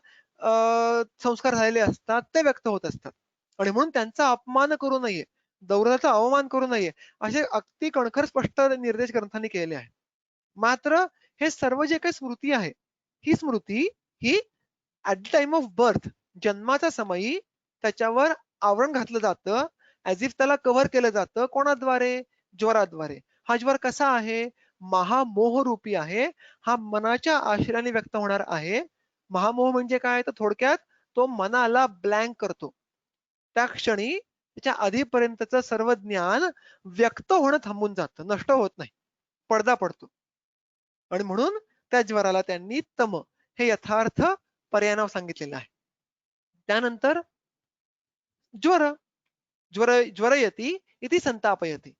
संस्कार झालेले असतात, ते व्यक्त होत असतात. आणि म्हणून त्यांचा अपमान करू नये, दौर्याचा अवमान करू नये, असे अगदी कणखर स्पष्ट निर्देश ग्रंथांनी केलेले आहेत. मात्र हे सर्व जे काही स्मृती आहे, ही स्मृती ही at the time of birth जन्माच्या समयी त्याच्यावर आवरण घातलं जातं, ॲज इफ त्याला कव्हर केलं जातं. कोणाद्वारे? ज्वराद्वारे. हा ज्वर कसा आहे? महामोहरूपी आहे. हा मनाच्या आश्रयाने व्यक्त होणार आहे. महामोह म्हणजे काय? तर थोडक्यात तो मनाला ब्लँक करतो. त्या क्षणी त्याच्या आधीपर्यंतचं सर्व ज्ञान व्यक्त होणं थांबून जातं, नष्ट होत नाही, पडदा पडतो. आणि म्हणून त्या ज्वराला त्यांनी तम हे यथार्थ पर्याय नाव सांगितलेलं आहे. त्यानंतर ज्वर, ज्वरयती इति संतापयती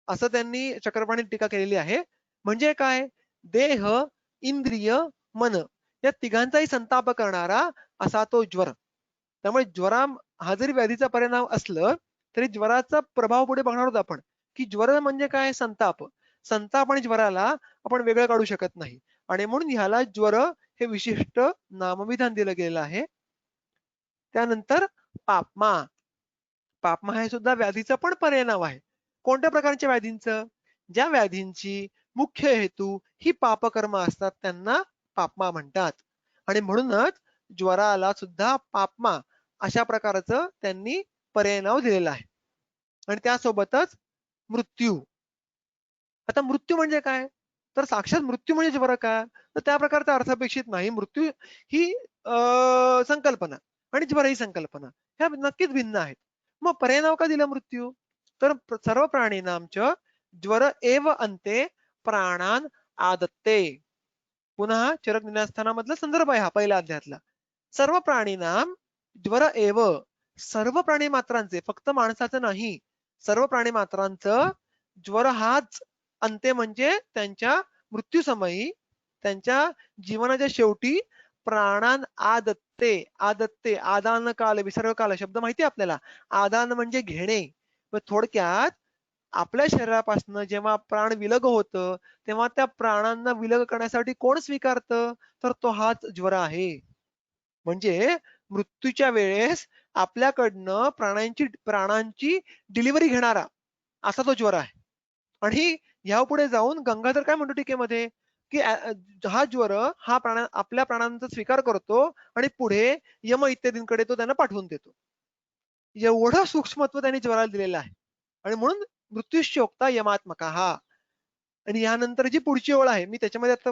असं त्यांनी चक्रपाणीत टीका केलेली आहे. म्हणजे काय? देह, इंद्रिय, मन या तिघांचाही संताप करणारा असा तो ज्वर. त्यामुळे हा जरी व्याधीचा परिणाम असलं तरी ज्वराचा प्रभाव पुढे बघणार आहोत आपण, की ज्वर म्हणजे काय? संताप. संताप आणि ज्वराला आपण वेगळं काढू शकत नाही. आणि म्हणून ह्याला ज्वर हे विशिष्ट नामविधान दिलं गेलेलं आहे. त्यानंतर पापमा. पापमा हे सुद्धा व्याधीचं पण पर्याय नाव आहे. कोणत्या प्रकारच्या व्याधींचं? ज्या व्याधींची मुख्य हेतू ही पापकर्म असतात त्यांना पापमा म्हणतात. आणि म्हणूनच ज्वराला सुद्धा पापमा अशा प्रकारचं त्यांनी पर्याय नाव दिलेलं आहे. आणि त्यासोबतच मृत्यू. आता मृत्यू म्हणजे काय? तर साक्षात मृत्यू म्हणजे ज्वर का? तर त्या प्रकारचा अर्थ अपेक्षित नाही. मृत्यू ही संकल्पना आणि ज्वर ही संकल्पना ह्या नक्कीच भिन्न आहेत. मग पर्याय नाव का दिलं मृत्यू? तर सर्व प्राणीनांच ज्वर एव अंते प्राणान आदत्ते. पुन्हा चरक निनास्थानामधला संदर्भ आहे हा पहिल्या अध्यायातला. सर्व प्राणीनाम ज्वर एव. सर्व प्राणी मात्रांचे, फक्त माणसाचं नाही, सर्व प्राणी मात्रांचं ज्वर हाच अंते म्हणजे त्यांच्या मृत्यूसमयी, त्यांच्या जीवनाच्या शेवटी प्राणान आदत्ते. आदत्ते आदान काल, विसर्ग काल शब्द माहिती आहे आपल्याला. आदान म्हणजे घेणे. मग थोडक्यात आपल्या शरीरापासून जेव्हा प्राण विलग होतं तेव्हा त्या प्राणांना विलग करण्यासाठी कोण स्वीकारतं? तर तो हाच ज्वर आहे. म्हणजे मृत्यूच्या वेळेस आपल्याकडनं प्राणांची डिलिव्हरी घेणारा असा तो ज्वर आहे. आणि ह्यापुढे जाऊन गंगाधर काय म्हणतो टीकेमध्ये, की हा ज्वर हा आपल्या प्राणांचा स्वीकार करतो आणि पुढे यम इत्यादींकडे तो त्यांना पाठवून देतो. एवढं सूक्ष्मत्व त्यांनी ज्वराला दिलेलं आहे. आणि म्हणून मृत्यूशोक्ता यमात्मका हा. आणि यानंतर जी पुढची ओळ आहे, मी त्याच्यामध्ये आता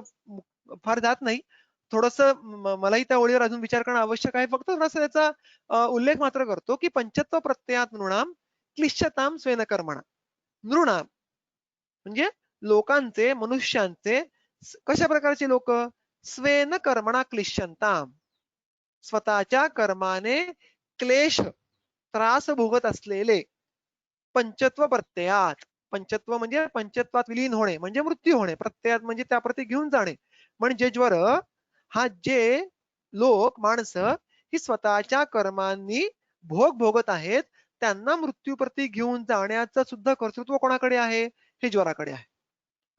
फार जात नाही. थोडस मलाही त्या ओळीवर अजून विचार करणं आवश्यक आहे. फक्त थोडासा त्याचा उल्लेख मात्र करतो, की पंचत्व प्रत्ययात नृणाम क्लिश्यताम स्वेन कर्मणा. नृणाम म्हणजे लोकांचे, मनुष्यांचे कशा प्रकारचे लोक? स्वेन कर्मणा क्लिश्यंताम. स्वतःच्या कर्माने क्लेश, त्रास भोगत असलेले पंचत्व प्रत्ययात. पंचत्व म्हणजे पंचत्वात विलीन होणे म्हणजे मृत्यू होणे, प्रत्ययात म्हणजे त्याप्रती घेऊन जाणे. म्हणजे ज्वर हा जे लोक, माणसं ही स्वतःच्या कर्मांनी भोग भोगत आहेत त्यांना मृत्यूप्रती घेऊन जाण्याचं सुद्धा कर्तृत्व कोणाकडे आहे? हे ज्वराकडे आहे.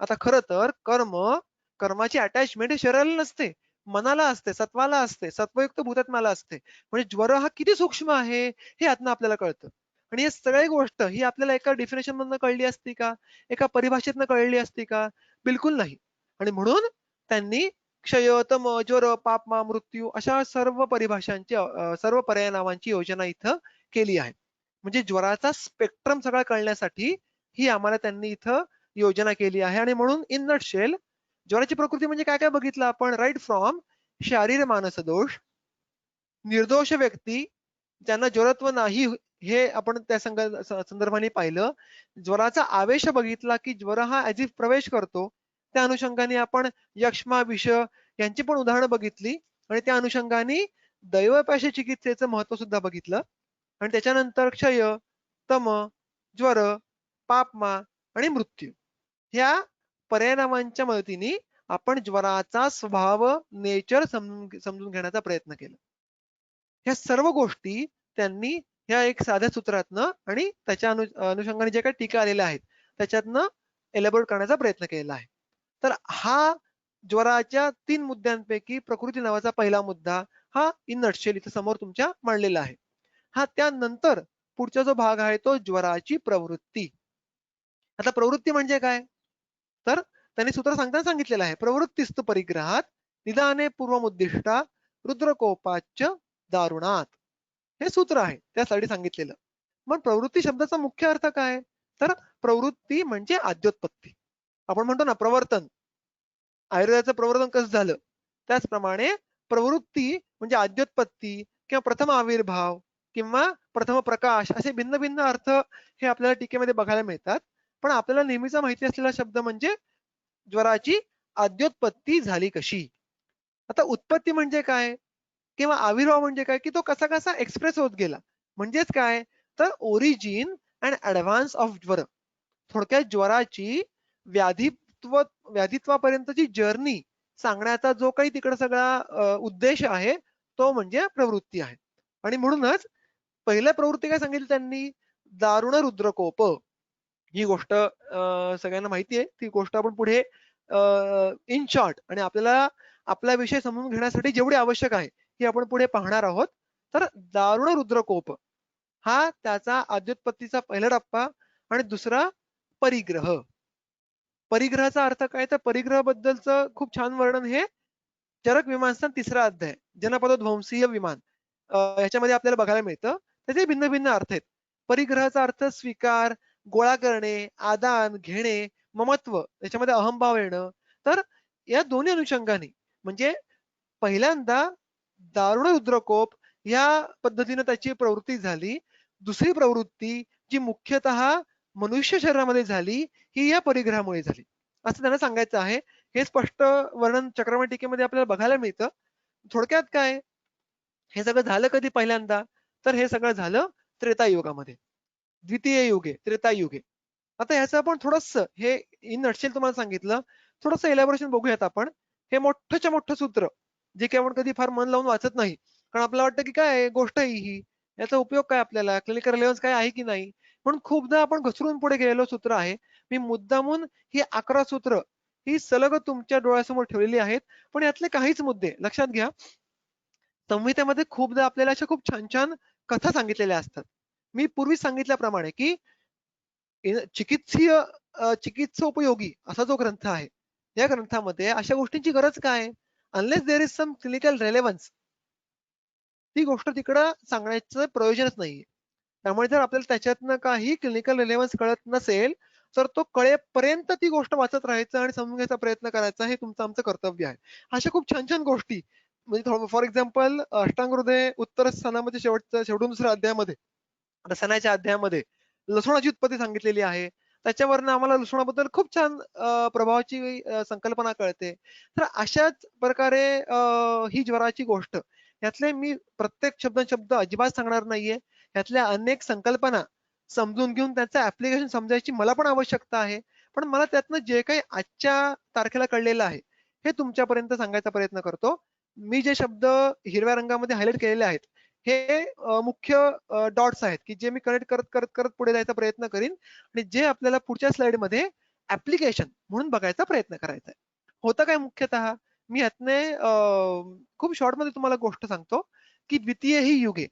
आता खरं तर कर्माची अटॅचमेंट हे शरीराला नसते, मनाला असते, सत्वाला असते, सत्वयुक्त भूतात्म्याला असते. म्हणजे ज्वर हा किती सूक्ष्म आहे हे यातनं आपल्याला कळतं. आणि ही सगळी गोष्ट ही आपल्याला एका डेफिनेशन मधनं कळली असती का? एका परिभाषेतनं कळली असती का? बिलकुल नाही. आणि म्हणून त्यांनी क्षय, तम, ज्वर, पापमा, मृत्यू अशा सर्व परिभाषांची, सर्व पर्याय नावांची योजना इथं केली आहे. म्हणजे ज्वराचा स्पेक्ट्रम सगळा कळण्यासाठी ही आम्हाला त्यांनी इथं योजना केली आहे. आणि म्हणून इन नटशेल ज्वराची प्रकृती म्हणजे काय काय बघितलं आपण, राईट फ्रॉम शारीर मानस दोष, निर्दोष व्यक्ती ज्यांना ज्वरत्व नाही हे आपण त्या संदर्भाने पाहिलं. ज्वराचा आवेश बघितला की ज्वर हा ऍज इफ प्रवेश करतो. त्या अनुषंगाने आपण यक्ष्मा, विष यांची पण उदाहरणं बघितली आणि त्या अनुषंगाने दैवपाशी चिकित्सेचं महत्व सुद्धा बघितलं. आणि त्याच्यानंतर क्षय, तम, ज्वर पापमा आणि मृत्यू ह्या पर्यायनामांच्या मदतीने आपण ज्वराचा स्वभाव नेचर समजून घेण्याचा प्रयत्न केला. ह्या सर्व गोष्टी त्यांनी ह्या एक साध्या सूत्रातनं आणि त्याच्या अनुषंगाने जे काही टीका आलेल्या आहेत त्याच्यातनं एलॅबोरेट करण्याचा प्रयत्न केलेला आहे. तर हा ज्वराच्या 3 मुद्द्यांपैकी प्रकृती नावाचा पहिला मुद्दा हा इन नटशेल इथं समोर तुमच्या मांडलेला आहे. हा त्यानंतर पुढचा जो भाग आहे तो ज्वराची प्रवृत्ती. आता प्रवृत्ती म्हणजे काय? तर त्यांनी सूत्र सांगताना सांगितलेलं आहे प्रवृत्तीस्तु परिग्रहात निदाने पूर्वमुद्दिष्टा रुद्रकोपाच्च दारुणात. हे सूत्र आहे त्यासाठी सांगितलेलं. मग प्रवृत्ती शब्दाचा मुख्य अर्थ काय? तर प्रवृत्ती म्हणजे आद्योत्पत्ती. आपण म्हणतो ना प्रवर्तन. आयुर्वेदाचं प्रवर्तन कसं झालं त्याचप्रमाणे प्रवृत्ती म्हणजे आद्योत्पत्ती किंवा प्रथम आविर्भाव किंवा प्रथम प्रकाश असे भिन्न भिन्न अर्थ हे आपल्याला टीकेमध्ये बघायला मिळतात. पण आपल्याला नेहमीचा माहिती असलेला शब्द म्हणजे ज्वराची आद्योत्पत्ती झाली कशी. आता उत्पत्ती म्हणजे काय किंवा आविर्भाव म्हणजे काय की तो कसा कसा एक्सप्रेस होत गेला म्हणजेच काय तर ओरिजिन अँड ऍडव्हान्स ऑफ ज्वर. थोडक्यात ज्वराची व्याधित्वापर्यंतची जर्नी सांगण्याचा जो काही तिकडे सगळा उद्देश आहे तो म्हणजे प्रवृत्ती आहे. आणि म्हणूनच पहिल्या प्रवृत्ती काय सांगितली त्यांनी दारुण रुद्रकोप. ही गोष्ट सगळ्यांना माहिती आहे. ती गोष्ट आपण पुढे इन शॉर्ट आणि आपल्याला आपला विषय समजून घेण्यासाठी जेवढी आवश्यक आहे ही आपण पुढे पाहणार आहोत. तर दारुण रुद्रकोप हा त्याचा आद्योत्पत्तीचा पहिला टप्पा आणि दुसरा परिग्रह. परिग्रहाचा अर्थ काय तर परिग्रह बद्दलचं खूप छान वर्णन हे चरक विमानस्थान 3रा अध्याय जनपदोध्वंसीय विमान ह्याच्यामध्ये आपल्याला बघायला मिळतं. त्याचे भिन्न भिन्न अर्थ आहेत. परिग्रहाचा अर्थ स्वीकार, गोळा करणे, आदान घेणे, ममत्व याच्यामध्ये अहंभाव येणं. तर या दोन्ही अनुषंगाने म्हणजे पहिल्यांदा दारुण रुद्रकोप या पद्धतीने त्याची प्रवृत्ती झाली. दुसरी प्रवृत्ती जी मुख्यतः मनुष्य शरीरामध्ये झाली ही या परिग्रहामुळे झाली असं त्यांना सांगायचं आहे. हे स्पष्ट वर्णन चक्रवाणी टीकेमध्ये आपल्याला बघायला मिळतं. थोडक्यात काय हे सगळं झालं कधी पहिल्यांदा तर हे सगळं झालं त्रेतायुगामध्ये, द्वितीय युगे, त्रेतायुगे. आता ह्याचं आपण थोडस हे इन नटशेल तुम्हाला सांगितलं. थोडस एलॅबोरेशन बघूयात आपण. हे मोठंच्या मोठं सूत्र जे की आपण कधी फार मन लावून वाचत नाही कारण आपल्याला वाटतं की काय गोष्ट ही याचा उपयोग काय आपल्याला क्लिनिकल रिलेव्हन्स काय आहे की नाही म्हणून खूपदा आपण घसरून पुढे गेलेलो सूत्र आहे. मी मुद्दामून ही 11 सूत्र ही सलग तुमच्या डोळ्यासमोर ठेवलेली आहेत. पण यातले काहीच मुद्दे लक्षात घ्या. संहितेमध्ये खूपदा आपल्याला अशा खूप छान छान कथा सांगितलेल्या असतात. मी पूर्वी सांगितल्याप्रमाणे की चिकित्सोपयोगी असा जो ग्रंथ आहे या ग्रंथामध्ये अशा गोष्टींची गरज काय unless there is some clinical relevance ती गोष्ट तिकडं सांगण्याचं प्रयोजनच नाहीये. त्यामुळे जर आपल्याला त्याच्यातनं काही क्लिनिकल रेलेव्हन्स कळत नसेल तर तो कळेपर्यंत ती गोष्ट वाचत राहायचं आणि समजून घ्यायचा प्रयत्न करायचा हे तुमचं आमचं कर्तव्य आहे. अशा खूप छान छान गोष्टी म्हणजे फॉर एक्झाम्पल अष्टांग हृदय उत्तर स्थानामध्ये शेवटून 2ऱ्या अध्यायामध्ये रसायनाच्या अध्यायामध्ये लसूणाची उत्पत्ती सांगितलेली आहे. त्याच्यावरनं आम्हाला लसूणाबद्दल खूप छान प्रभावाची संकल्पना कळते. तर अशाच प्रकारे ही ज्वराची गोष्ट यातले मी प्रत्येक शब्द अजिबात सांगणार नाहीये. यातल्या अनेक संकल्पना समजून घेऊन त्याचं ऍप्लिकेशन समजायची मला पण आवश्यकता आहे. पण मला त्यातनं जे काही आजच्या तारखेला कळलेलं आहे हे तुमच्यापर्यंत सांगायचा प्रयत्न करतो. मी जे शब्द हिरव्या रंगामध्ये हायलाइट केलेले आहेत हे मुख्य डॉट्स आहेत की जे मी कनेक्ट करत करत करत पुढे जायचा प्रयत्न करीन आणि जे आपल्याला पुढच्या स्लाइडमध्ये ऍप्लिकेशन म्हणून बघायचा प्रयत्न करायचा आहे. होतं काय मुख्यतः मी यातने खूप शॉर्टमध्ये तुम्हाला गोष्ट सांगतो की द्वितीय ही युगे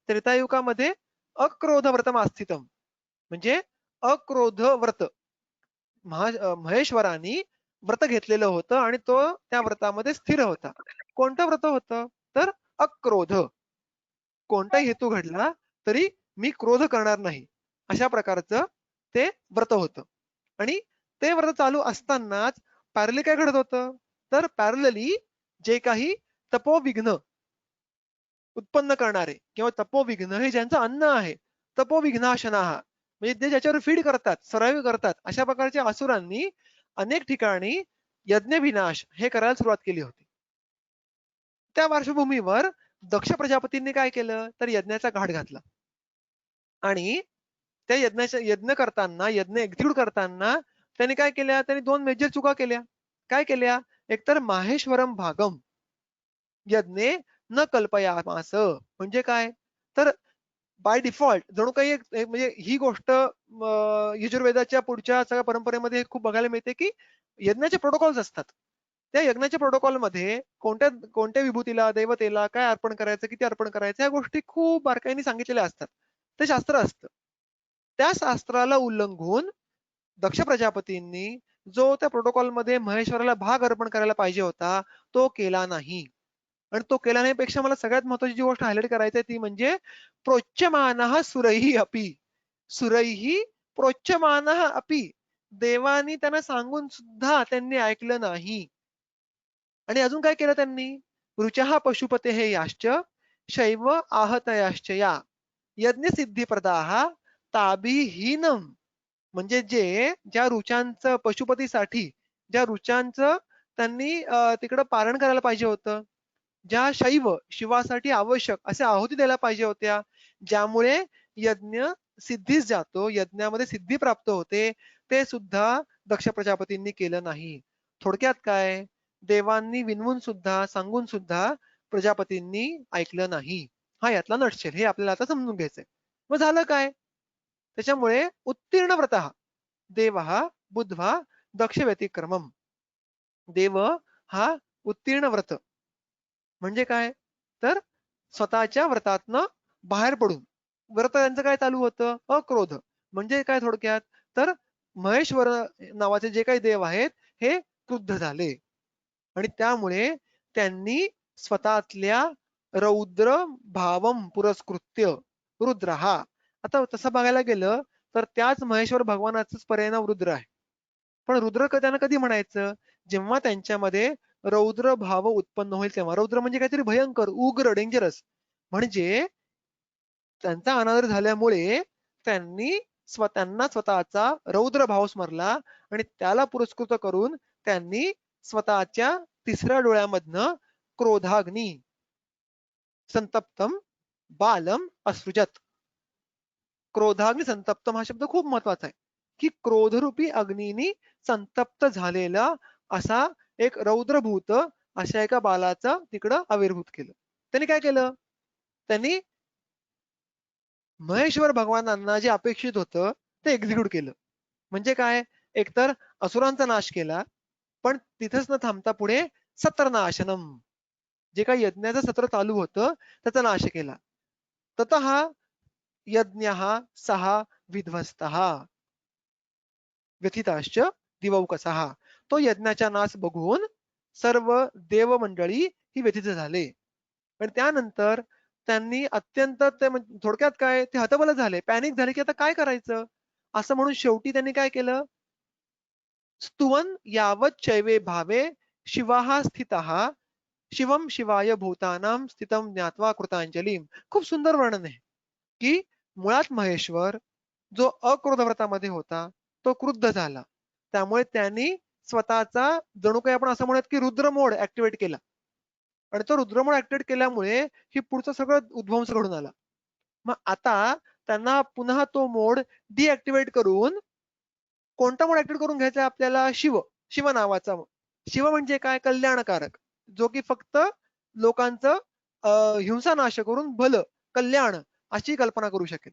त्रेतायुगामध्ये अक्रोध व्रतमास्थितम म्हणजे अक्रोध व्रत महेश्वरांनी व्रत घेतलेलं होतं आणि तो त्या व्रतामध्ये स्थिर होता. कोणतं व्रत होतं तर अक्रोध. कोणताही हेतू घडला तरी मी क्रोध करणार नाही अशा प्रकारचं ते व्रत होतं. आणि ते व्रत चालू असतानाच पॅरली काय घडत होतं तर पॅरलली जे काही तपोविघ्न उत्पन्न करणारे किंवा तपोविघ्न हे ज्यांचं अन्न आहे तपोविघ्नाशनाः म्हणजे ते ज्याच्यावर फीड करतात सर्वाइव्ह करतात अशा प्रकारच्या असुरांनी अनेक ठिकाणी यज्ञविनाश हे करायला सुरुवात केली होती. त्या पार्श्वभूमीवर दक्ष प्रजापतींनी काय केलं तर यज्ञाचा घाट घातला आणि त्या यज्ञ करताना, यज्ञ एक्झिक्यूट करताना त्यांनी काय केल्या, त्यांनी 2 मेजर चुका केल्या. काय केल्या? एकतर माहेश्वरम भागम यज्ञे न कल्पयामास, म्हणजे काय? तर बाय डिफॉल्ट जणू काही एक म्हणजे ही गोष्ट यजुर्वेदाच्या पुढच्या सगळ्या परंपरेमध्ये खूप बघायला मिळते, की यज्ञाचे प्रोटोकॉल्स असतात. त्या यज्ञाच्या प्रोटोकॉलमध्ये कोणत्या कोणत्या विभूतीला, देवतेला काय अर्पण करायचं, किती अर्पण करायचं, या गोष्टी खूप बारकाईने सांगितलेल्या असतात. ते शास्त्र असतं. त्या शास्त्राला उल्लंघून दक्ष प्रजापतींनी जो त्या प्रोटोकॉलमध्ये महेश्वराला भाग अर्पण करायला पाहिजे होता, तो केला नाही. आणि तो केला नाही पेक्षा मला सगळ्यात महत्वाची जी गोष्ट हायलाइट करायची आहे ती म्हणजे प्रोच्यमानः सुरैः अपि. सुरैः प्रोच्यमानः अपि. देवानी त्यांना सांगून सुद्धा त्यांनी ऐकलं नाही. आणि अजून काय केलं त्यांनी? ऋचः पशुपतेः याश्च शैव आहतयाश्च या यज्ञसिद्धिप्रदाः ताभिहीनम. म्हणजे ज्या ऋचांचं पशुपतीसाठी ज्या ऋचांचं त्यांनी तिकडं पारण करायला पाहिजे होतं, ज्या शैव शिवासाठी आवश्यक अशा आहुती द्यायला पाहिजे होत्या, ज्यामुळे यज्ञ सिद्धीस जातो, यज्ञामध्ये सिद्धी प्राप्त होते, ते सुद्धा दक्ष प्रजापतींनी केलं नाही. थोडक्यात काय, देवांनी विनवून सुद्धा, सांगून सुद्धा प्रजापतींनी ऐकलं नाही. हा यातला नटशेल, हे आपल्याला आता समजून घ्यायचंय. मग झालं काय? त्याच्यामुळे उत्तीर्ण व्रतः देवः बुद्ध्वा दक्ष व्यतिक्रमम. देव हा उत्तीर्ण व्रत म्हणजे काय? तर स्वतःच्या व्रतातनं बाहेर पडून, व्रत त्यांचं काय चालू होतं? अक्रोध. म्हणजे काय थोडक्यात? तर महेश्वर नावाचे जे काही देव आहेत, हे क्रुद्ध झाले. आणि त्यामुळे त्यांनी स्वतःतल्या रौद्र भावम पुरस्कृत्य रुद्रहा. आता तसं बघायला गेलं तर त्याच महेश्वर भगवानाचाच परिणाम रुद्र आहे. पण रुद्र त्यांना कधी म्हणायचं? जेव्हा त्यांच्यामध्ये रौद्र भाव उत्पन्न होईल तेव्हा. रौद्र म्हणजे काहीतरी भयंकर, उग्र, डेंजरस. म्हणजे त्यांचा अनादर झाल्यामुळे त्यांनी त्यांना स्वतःचा रौद्र भाव स्मरला आणि त्याला पुरस्कृत करून त्यांनी स्वतःच्या तिसऱ्या डोळ्यामधनं क्रोधाग्नी संतप्तम बालम असृजत. क्रोधाग्नी संतप्तम हा शब्द खूप महत्वाचा आहे, की क्रोधरूपी अग्नीनी संतप्त झालेला असा एक रौद्रभूत अशा एका बालाचा तिकडं आविर्भूत केलं. त्यांनी काय केलं? त्यांनी महेश्वर भगवानांना जे अपेक्षित होतं ते एक्झिक्यूट केलं. म्हणजे काय? एकतर असुरांचा नाश केला, पण तिथेच न थांबता पुढे सत्रनाशनम, जे काही यज्ञाचं सत्र चालू होतं त्याचा नाश केला. ततः यज्ञः सहा विध्वस्तः व्यथिताश्च दिवौकसः. तो यज्ञाचा नाश बघून सर्व देवमंडळी ही व्यथित झाले. पण त्यानंतर त्यांनी अत्यंत थोडक्यात काय, ते हतबल झाले, पॅनिक झाले, की आता काय करायचं असं म्हणून शेवटी त्यांनी काय केलं? स्तुवन यावत चैवे भावे शिवाः स्थितः शिवम शिवाय भूतानां स्थितम ज्ञात्वा कृतांजली. खूप सुंदर वर्णन आहे, की मुळात महेश्वर जो अक्रोध व्रतामध्ये होता तो क्रुद्ध झाला. त्यामुळे त्यांनी स्वतःचा जणू काही आपण असं म्हणत की रुद्र मोड ऍक्टिव्हेट केला. आणि तो रुद्र मोड ऍक्टिव्हेट केल्यामुळे ही पुढचं सगळं उद्ध्वंस घडून आला. मग आता त्यांना पुन्हा तो मोड डिऍक्टिव्हेट करून कोणता मोड ऍक्टिव्हेट करून घ्यायचा आपल्याला? शिव नावाचा. शिव म्हणजे काय? कल्याणकारक, जो की फक्त लोकांचं हिंसा नाश करून भलं कल्याण अशी कल्पना करू शकेल.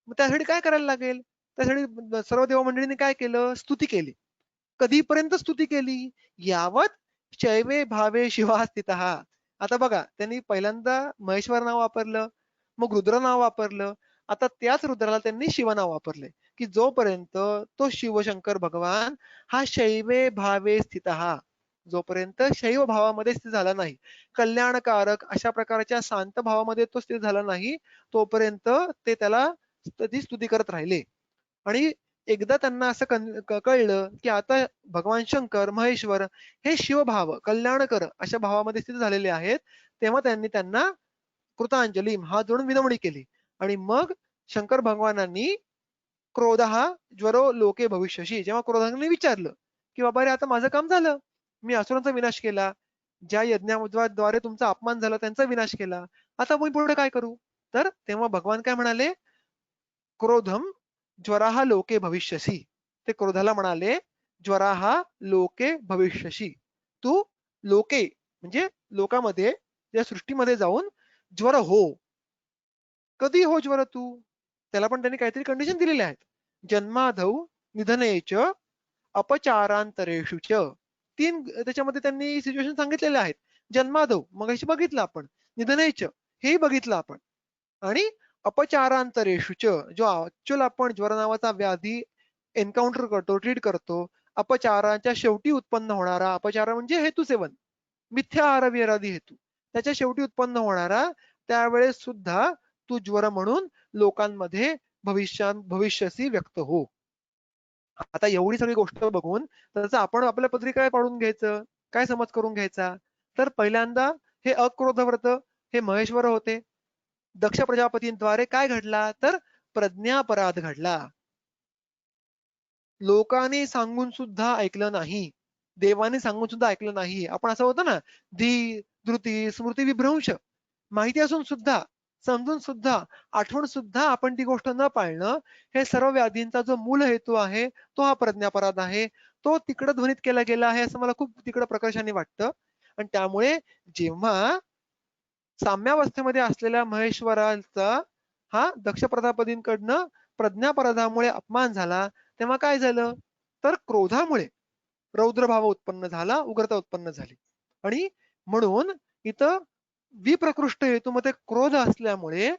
मग त्यासाठी काय करायला लागेल? त्यासाठी सर्व देवमंडळींनी काय केलं? स्तुती केली. कधीपर्यंत स्तुती केली? यावत शैवे भावे शिवा स्थितः. आता बघा, त्यांनी पहिल्यांदा महेश्वर नाव वापरलं, मग रुद्र नाव वापरलं, आता त्याच रुद्राला त्यांनी शिव नाव वापरले, की जोपर्यंत तो शिवशंकर भगवान हा शैवे भावे स्थितः, जोपर्यंत शैव भावामध्ये स्थित झाला नाही, कल्याणकारक अशा प्रकारच्या शांत भावामध्ये तो स्थित झाला नाही, तोपर्यंत ते त्याला ती स्तुती करत राहिले. आणि एकदा त्यांना असं कळलं की आता भगवान शंकर महेश्वर हे शिवभाव कल्याणकर अशा भावामध्ये स्थित झालेले आहेत, तेव्हा त्यांनी त्यांना कृतांजली हात जोडून विनवणी केली. आणि मग शंकर भगवानांनी क्रोध हा ज्वरो लोके भविष्यशी, जेव्हा क्रोधाने विचारलं की बाबा रे आता माझं काम झालं, मी असुरांचा विनाश केला, ज्या यज्ञाद्वारे तुमचा अपमान झाला त्यांचा विनाश केला, आता मी पुढे काय करू? तर तेव्हा भगवान काय म्हणाले? क्रोधम ज्वराः लोके भविष्यसि. ते क्रोधाला म्हणाले, ज्वराः लोके भविष्यसि. तू लोके म्हणजे लोकामध्ये या सृष्टीमध्ये जाऊन ज्वर हो. कधी हो ज्वर तू? त्याला पण त्यांनी काहीतरी कंडिशन दिलेले आहेत. जन्माधौ निधने च अपचारांतरेषु च. 3 त्याच्यामध्ये त्यांनी सिच्युएशन सांगितलेले आहेत. जन्माधौ मगाशी बघितलं आपण. निधने च हेही बघितलं आपण. आणि अपचारांतरेषु च जो ऍक्च्युअल आपण ज्वर नावाचा व्याधी एन्काउंटर करतो, ट्रीट करतो. अपचाराच्या शेवटी उत्पन्न होणारा अपचार म्हणजे हेतुसेवन. मिथ्या आहार विहारादी हेतू. त्याच्या शेवटी उत्पन्न होणारा त्यावेळेस सुद्धा तू ज्वर म्हणून लोकांमध्ये भविष्यसी व्यक्त हो. आता एवढी सगळी गोष्ट बघून त्याचं आपण आपल्या पत्रिका काय पाडून घ्यायचं, काय समज करून घ्यायचा? तर पहिल्यांदा हे अक्रोधव्रत हे महेश्वर होते. दक्ष प्रजापतींद्वारे काय घडला? तर प्रज्ञापराध घडला. लोकांनी सांगून सुद्धा ऐकलं नाही. देवाने सांगून सुद्धा ऐकलं नाही. आपण असं होतं ना, धी, धृती, स्मृती, विभ्रंश. माहिती असून सुद्धा, समजून सुद्धा, आठवण सुद्धा आपण ती गोष्ट न पाळणं, हे सर्व व्याधींचा जो मूल हेतू आहे, तो हा प्रज्ञापराध आहे. तो तिकडं ध्वनित केला गेला आहे, असं मला खूप तिकडं प्रकर्षाने वाटतं. आणि त्यामुळे जेव्हा साम्यावस्थेमध्ये असलेल्या महेश्वराचा हा दक्ष प्रजापतींकडनं प्रज्ञापराधामुळे अपमान झाला, तेव्हा काय झालं? तर क्रोधामुळे रौद्रभाव उत्पन्न झाला, उग्रता उत्पन्न झाली. आणि म्हणून इथं विप्रकृष्ट हेतूमध्ये क्रोध असल्यामुळे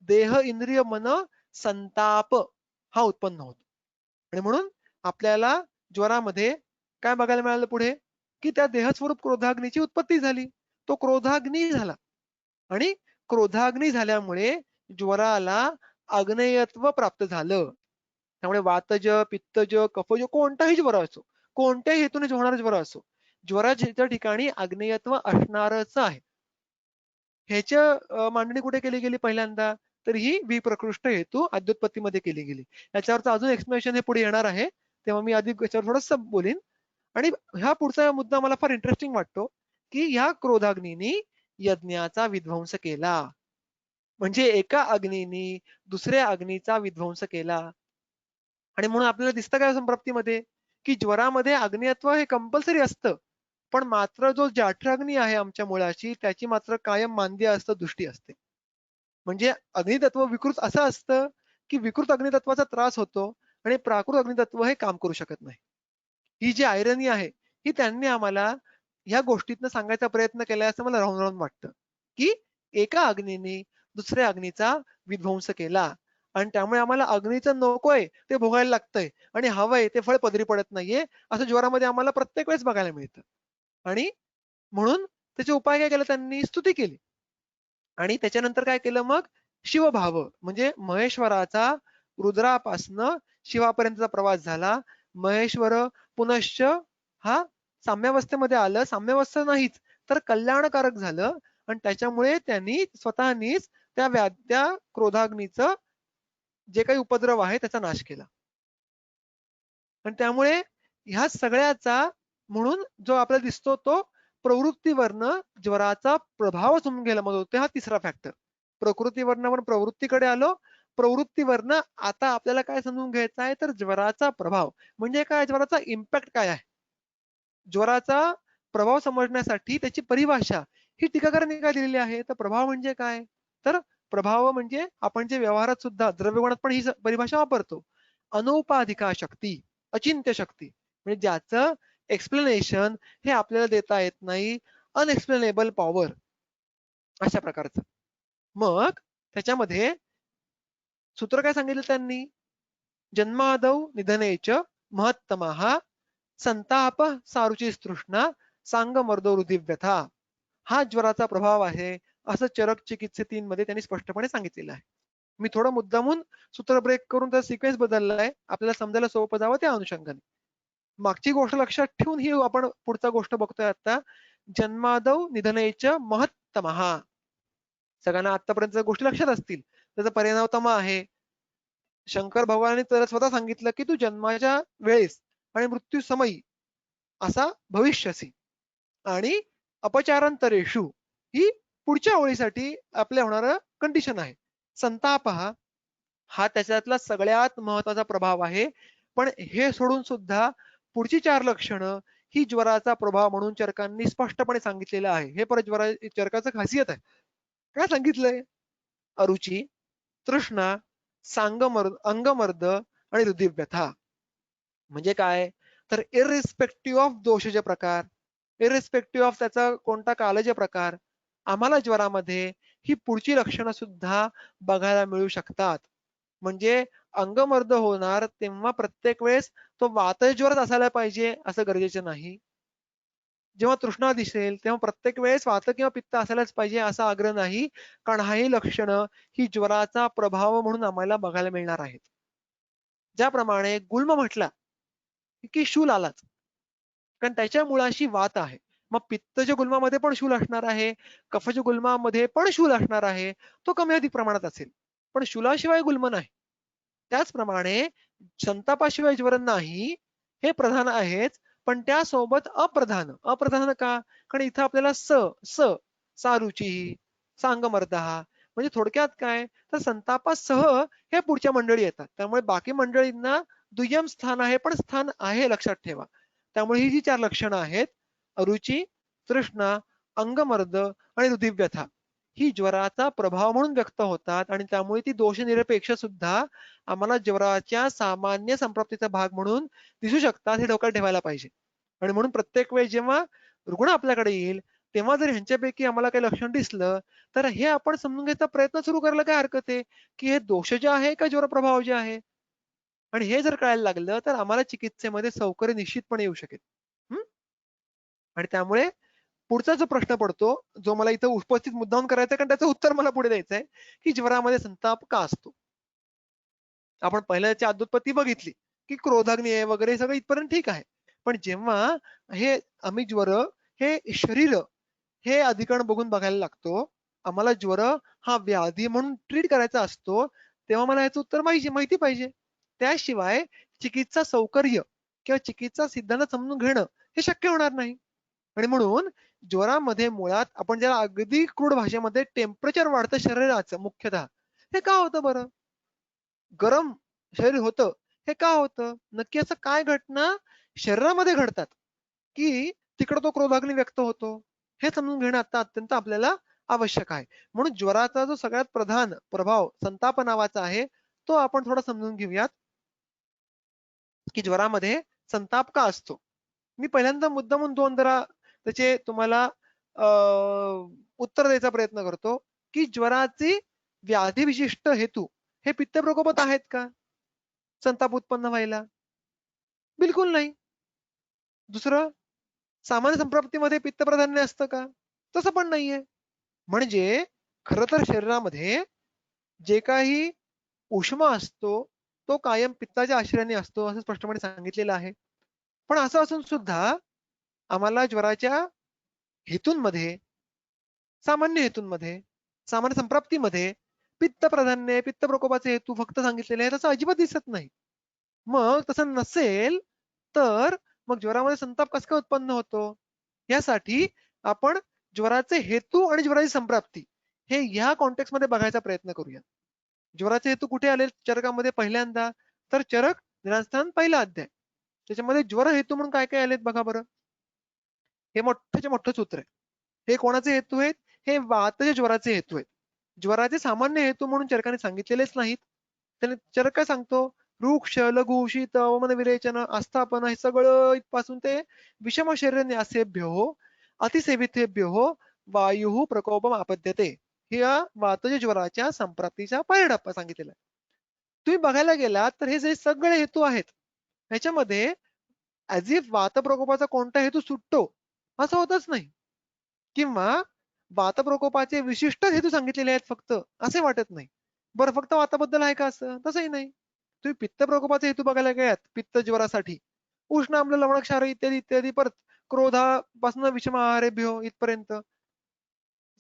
देह, इंद्रिय, मन संताप हा उत्पन्न होतो. आणि म्हणून आपल्याला ज्वरामध्ये काय बघायला मिळालं पुढे? की त्या देहस्वरूप क्रोधाग्नीची उत्पत्ती झाली. तो क्रोधाग्नी झाला. आणि क्रोधाग्नी झाल्यामुळे ज्वराला आग्नेयत्व प्राप्त झालं. त्यामुळे वातज, पित्तज, कफज कोणताही ज्वर असो, कोणत्याही हेतूने होणारा ज्वर असो, ज्वराच्या ठिकाणी आग्नेयत्व असणारच आहे. ह्याच्या मांडणी कुठे केली गेली पहिल्यांदा? तर ही विप्रकृष्ट हेतू अद्युत्पत्तीमध्ये केली गेली. याच्यावरचं अजून एक्सप्लेनेशन हे पुढे येणार आहे, तेव्हा मी आधी याच्यावर थोडंसं बोलीन. आणि ह्या पुढचा मुद्दा मला फार इंटरेस्टिंग वाटतो, की ह्या क्रोधाग्नीनी यज्ञाचा विध्वंस केला. म्हणजे एका अग्नीनी दुसऱ्या अग्नीचा विध्वंस केला. आणि म्हणून आपल्याला दिसतं काय संप्राप्तीमध्ये, की ज्वरामध्ये अग्नियत्व हे कंपल्सरी असतं. पण मात्र जो जाठराग्नी आहे आमच्या मुळाची, त्याची मात्र कायम मांद्य असतं, दृष्टी असते. म्हणजे अग्नितत्व विकृत असं असतं, की विकृत अग्नितत्वाचा त्रास होतो आणि प्राकृत अग्नितत्व हे काम करू शकत नाही. ही जी आयरनी आहे, ही त्यांनी आम्हाला ह्या गोष्टीतनं सांगायचा प्रयत्न केलाय असं मला राहून राहून वाटतं, की एका अग्नीने दुसऱ्या अग्नीचा विध्वंस केला. आणि त्यामुळे आम्हाला अग्नीचं नकोय ते भोगायला लागतंय आणि हवंय ते फळ पदरी पडत नाहीये, असं ज्वरामध्ये आम्हाला प्रत्येक वेळेस बघायला मिळतं. आणि म्हणून त्याचे उपाय काय केले? त्यांनी स्तुती केली. आणि त्याच्यानंतर काय केलं मग? शिवभाव म्हणजे महेश्वराचा रुद्रापासनं शिवापर्यंतचा प्रवास झाला. महेश्वर पुनश्च हा साम्यावस्थेमध्ये आलं. साम्यावस्था नाहीच तर कल्याणकारक झालं. आणि त्याच्यामुळे त्यांनी स्वतःनीच त्या क्रोधाग्नीचं जे काही उपद्रव आहे त्याचा नाश केला. आणि त्यामुळे ह्या सगळ्याचा म्हणून जो आपल्याला दिसतो तो प्रवृत्तीवरनं ज्वराचा प्रभाव समजून घ्यायला मदत होते. हा तिसरा फॅक्टर. प्रकृतीवरनं आपण प्रवृत्तीकडे आलो. प्रवृत्तीवरनं आता आपल्याला काय समजून घ्यायचं आहे? तर ज्वराचा प्रभाव म्हणजे काय? ज्वराचा इम्पॅक्ट काय आहे? ज्वराचा प्रभाव समजण्यासाठी त्याची परिभाषा ही टीकाकारांनी काय दिलेली आहे? तर प्रभाव म्हणजे काय? तर प्रभाव म्हणजे आपण जे व्यवहारात सुद्धा द्रव्यगुणात पण ही परिभाषा वापरतो. अनौपाधिका शक्ती, अचिंत्य शक्ती म्हणजे ज्याचं एक्सप्लेनेशन हे आपल्याला देता येत नाही. अनएक्सप्लेनेबल पॉवर अशा प्रकारचं. मग त्याच्यामध्ये सूत्र काय सांगितलं त्यांनी? जन्मादौ निधनेच महत्तमः संताप सारुची तृष्णा सांग मर्दो हृदिव्यथा. हा ज्वराचा प्रभाव आहे असं चरक चिकित्से 3 मध्ये त्यांनी स्पष्टपणे सांगितलेलं आहे. मी थोडं मुद्दामून सूत्र ब्रेक करून त्याचा सिक्वेन्स बदललाय आपल्याला समजायला सोपं जावं त्या अनुषंगाने. मागची गोष्ट लक्षात ठेवून ही आपण पुढचा गोष्ट बघतोय आता. जन्मादौ निधनेच महत्तमः. सगळ्यांना आतापर्यंत गोष्टी लक्षात असतील. त्याचा परिणामतम आहे. शंकर भगवानांनी तर स्वतः सांगितलं की तू जन्माच्या वेळेस आणि मृत्यू समयी असा भविष्यसी. आणि अपचारांतरेषु ही पुढच्या ओळीसाठी आपल्या होणारं कंडिशन आहे. संताप हा त्याच्यातला सगळ्यात महत्वाचा प्रभाव आहे. पण हे सोडून सुद्धा पुढची 4 लक्षणं ही ज्वराचा प्रभाव म्हणून चरकांनी स्पष्टपणे सांगितलेलं आहे. हे परत चरकाचं खासियत आहे. काय सांगितलंय? अरुची, तृष्णा, अंगमर्द आणि हृदयव्यथा. म्हणजे काय? तर इर्रिस्पेक्टिव्ह ऑफ दोषाचे प्रकार, इर्रिस्पेक्टिव्ह ऑफ त्याचा कोणता कालचे प्रकार, आम्हाला ज्वरामध्ये ही पुढची लक्षणं सुद्धा बघायला मिळू शकतात. म्हणजे अंगमर्द होणार तेव्हा प्रत्येक वेळेस तो वातज्वरच असायला पाहिजे असं गरजेचं नाही. जेव्हा तृष्णा दिसेल तेव्हा प्रत्येक वेळेस वात किंवा पित्त असायलाच पाहिजे असा आग्रह नाही. कारण ही लक्षणं ही ज्वराचा प्रभाव म्हणून आम्हाला बघायला मिळणार आहेत. ज्याप्रमाणे गुल्म म्हटला की शूल आलाच. कारण त्याच्या मुळाशी वात आहे. मग पित्तच्या गुल्मामध्ये पण शूल असणार आहे, कफाच्या गुल्मामध्ये पण शूल असणार आहे. तो कमी अधिक प्रमाणात असेल. पण शूलाशिवाय गुल्म नाही. त्याचप्रमाणे संतापाशिवाय ज्वर नाही, हे प्रधान आहेच, पण त्यासोबत अप्रधान. अप्रधान का? कारण इथं आपल्याला स, सारुची, सांगमर्दहा म्हणजे थोडक्यात काय? तर संतापासह हे पुढच्या मंडळी येतात. त्यामुळे बाकी मंडळींना दुय्यम स्थान आहे, पण स्थान आहे लक्षात ठेवा. त्यामुळे ही जी 4 लक्षणं आहेत, अरुची, तृष्णा, अंगमर्द आणि हृदयव्यथा ही ज्वराचा प्रभाव म्हणून व्यक्त होतात आणि त्यामुळे ती दोषनिरपेक्ष सुद्धा आम्हाला ज्वराच्या सामान्य संप्राप्तीचा भाग म्हणून दिसू शकतात, हे डोक्यात ठेवायला पाहिजे. आणि म्हणून प्रत्येक वेळेस जेव्हा रुग्ण आपल्याकडे येईल, तेव्हा जर ह्यांच्यापैकी आम्हाला काही लक्षण दिसलं, तर हे आपण समजून घ्यायचा प्रयत्न सुरू करायला काय हरकत आहे, की हे दोषज आहे का ज्वरप्रभाव जे आहे? आणि हे जर कळायला लागलं, तर आम्हाला चिकित्सेमध्ये सौकर्य निश्चितपणे येऊ शकेल. हं? आणि त्यामुळे पुढचा जो प्रश्न पडतो, जो मला इथं उपस्थित मुद्दामून करायचा आहे, कारण त्याचं उत्तर मला पुढे द्यायचं आहे, की ज्वरामध्ये संताप का असतो? आपण पहिल्याची अद्युत्पत्ती बघितली, की क्रोधाग्नी आहे वगैरे हे सगळं इथपर्यंत ठीक आहे. पण जेव्हा हे आम्ही ज्वर हे शरीर हे अधिकरण बघून बघायला लागतो, आम्हाला ज्वर हा व्याधी म्हणून ट्रीट करायचा असतो, तेव्हा मला याचं उत्तर माहिती पाहिजे. त्याशिवाय चिकित्सा सौकर्य किंवा चिकित्सा सिद्धांत समजून घेणं हे शक्य होणार नाही. आणि म्हणून ज्वरामध्ये मुळात आपण ज्याला अगदी क्रूड भाषेमध्ये टेम्परेचर वाढतं शरीराचं मुख्यतः. हे का होतं बरं? गरम शरीर होतं. हे का होतं? नक्की असं काय घटना शरीरामध्ये घडतात, की तिकडे तो क्रोधाग्नी व्यक्त होतो? हे समजून घेणं आता अत्यंत आपल्याला आवश्यक आहे. म्हणून ज्वराचा जो सगळ्यात प्रधान प्रभाव संताप नावाचा आहे, तो आपण थोडा समजून घेऊयात, की ज्वरामध्ये संताप का असतो? मी पहिल्यांदा मुद्दामून 2 जरा त्याचे तुम्हाला अ, उत्तर द्यायचा प्रयत्न करतो, की ज्वराची व्याधी विशिष्ट हेतू हे पित्त प्रकोपात आहेत का? संताप उत्पन्न व्हायला? बिलकुल नाही. दुसरं, सामान्य संप्राप्तीमध्ये पित्त प्राधान्य असतं का? तसं पण नाहीये. म्हणजे खरं तर शरीरामध्ये जे काही उष्मा असतो, तो कायम पित्ताच्या आश्रयाने असतो, असं स्पष्टपणे सांगितलेलं आहे. पण असं असून सुद्धा आम्हाला ज्वराच्या हेतूंमध्ये, सामान्य हेतूंमध्ये, सामान्य संप्राप्तीमध्ये पित्त प्राधान्य, पित्त प्रकोपाचे हेतू फक्त सांगितलेले आहेत, असं अजिबात दिसत नाही. मग तसं नसेल, तर मग ज्वरामध्ये संताप कसं काय उत्पन्न होतो? यासाठी आपण ज्वराचे हेतू आणि ज्वराची संप्राप्ती हे ह्या कॉन्टेक्स्टमध्ये बघायचा प्रयत्न करूया. ज्वराचे हेतू कुठे आले चरकामध्ये पहिल्यांदा? तर चरक निदानस्थान पहिला अध्याय. त्याच्यामध्ये ज्वर हेतू म्हणून काय काय आलेत बघा बरं. हे मोठ्ठच्या मोठं सूत्र आहे. हे कोणाचे हेतू आहेत? हे वातच्या ज्वराचे हेतू आहेत. ज्वराचे सामान्य हेतू म्हणून चरकाने सांगितलेलेच नाहीत. त्याने चरक काय सांगतो? वृक्ष, लघु, शीत, अवमन विरेचन, आस्थापन हे सगळं इथपासून ते विषम शरीर न्यासेभ्यो, अतिसेवितेभ्यो वायू प्रकोपम आपद्यते. ह्या वातज ज्वराच्या संप्राप्तीचा पहिला टप्पा सांगितलेला आहे. तुम्ही बघायला गेलात तर हे जे सगळे हेतू आहेत, ह्याच्यामध्ये ॲज इफ वातप्रकोपाचा कोणता हेतू सुटतो, असं होतच नाही. किंवा वातप्रकोपाचे विशिष्ट हेतू सांगितलेले आहेत फक्त, असे वाटत नाही. बरं फक्त वाताबद्दल आहे का असं? तसंही नाही. तुम्ही पित्त प्रकोपाचे हेतू बघायला गेलात, पित्त ज्वरासाठी, उष्ण आम्ल लवण क्षार इत्यादी इत्यादी परत क्रोधापासून विषम आहारेभ्यो इथपर्यंत.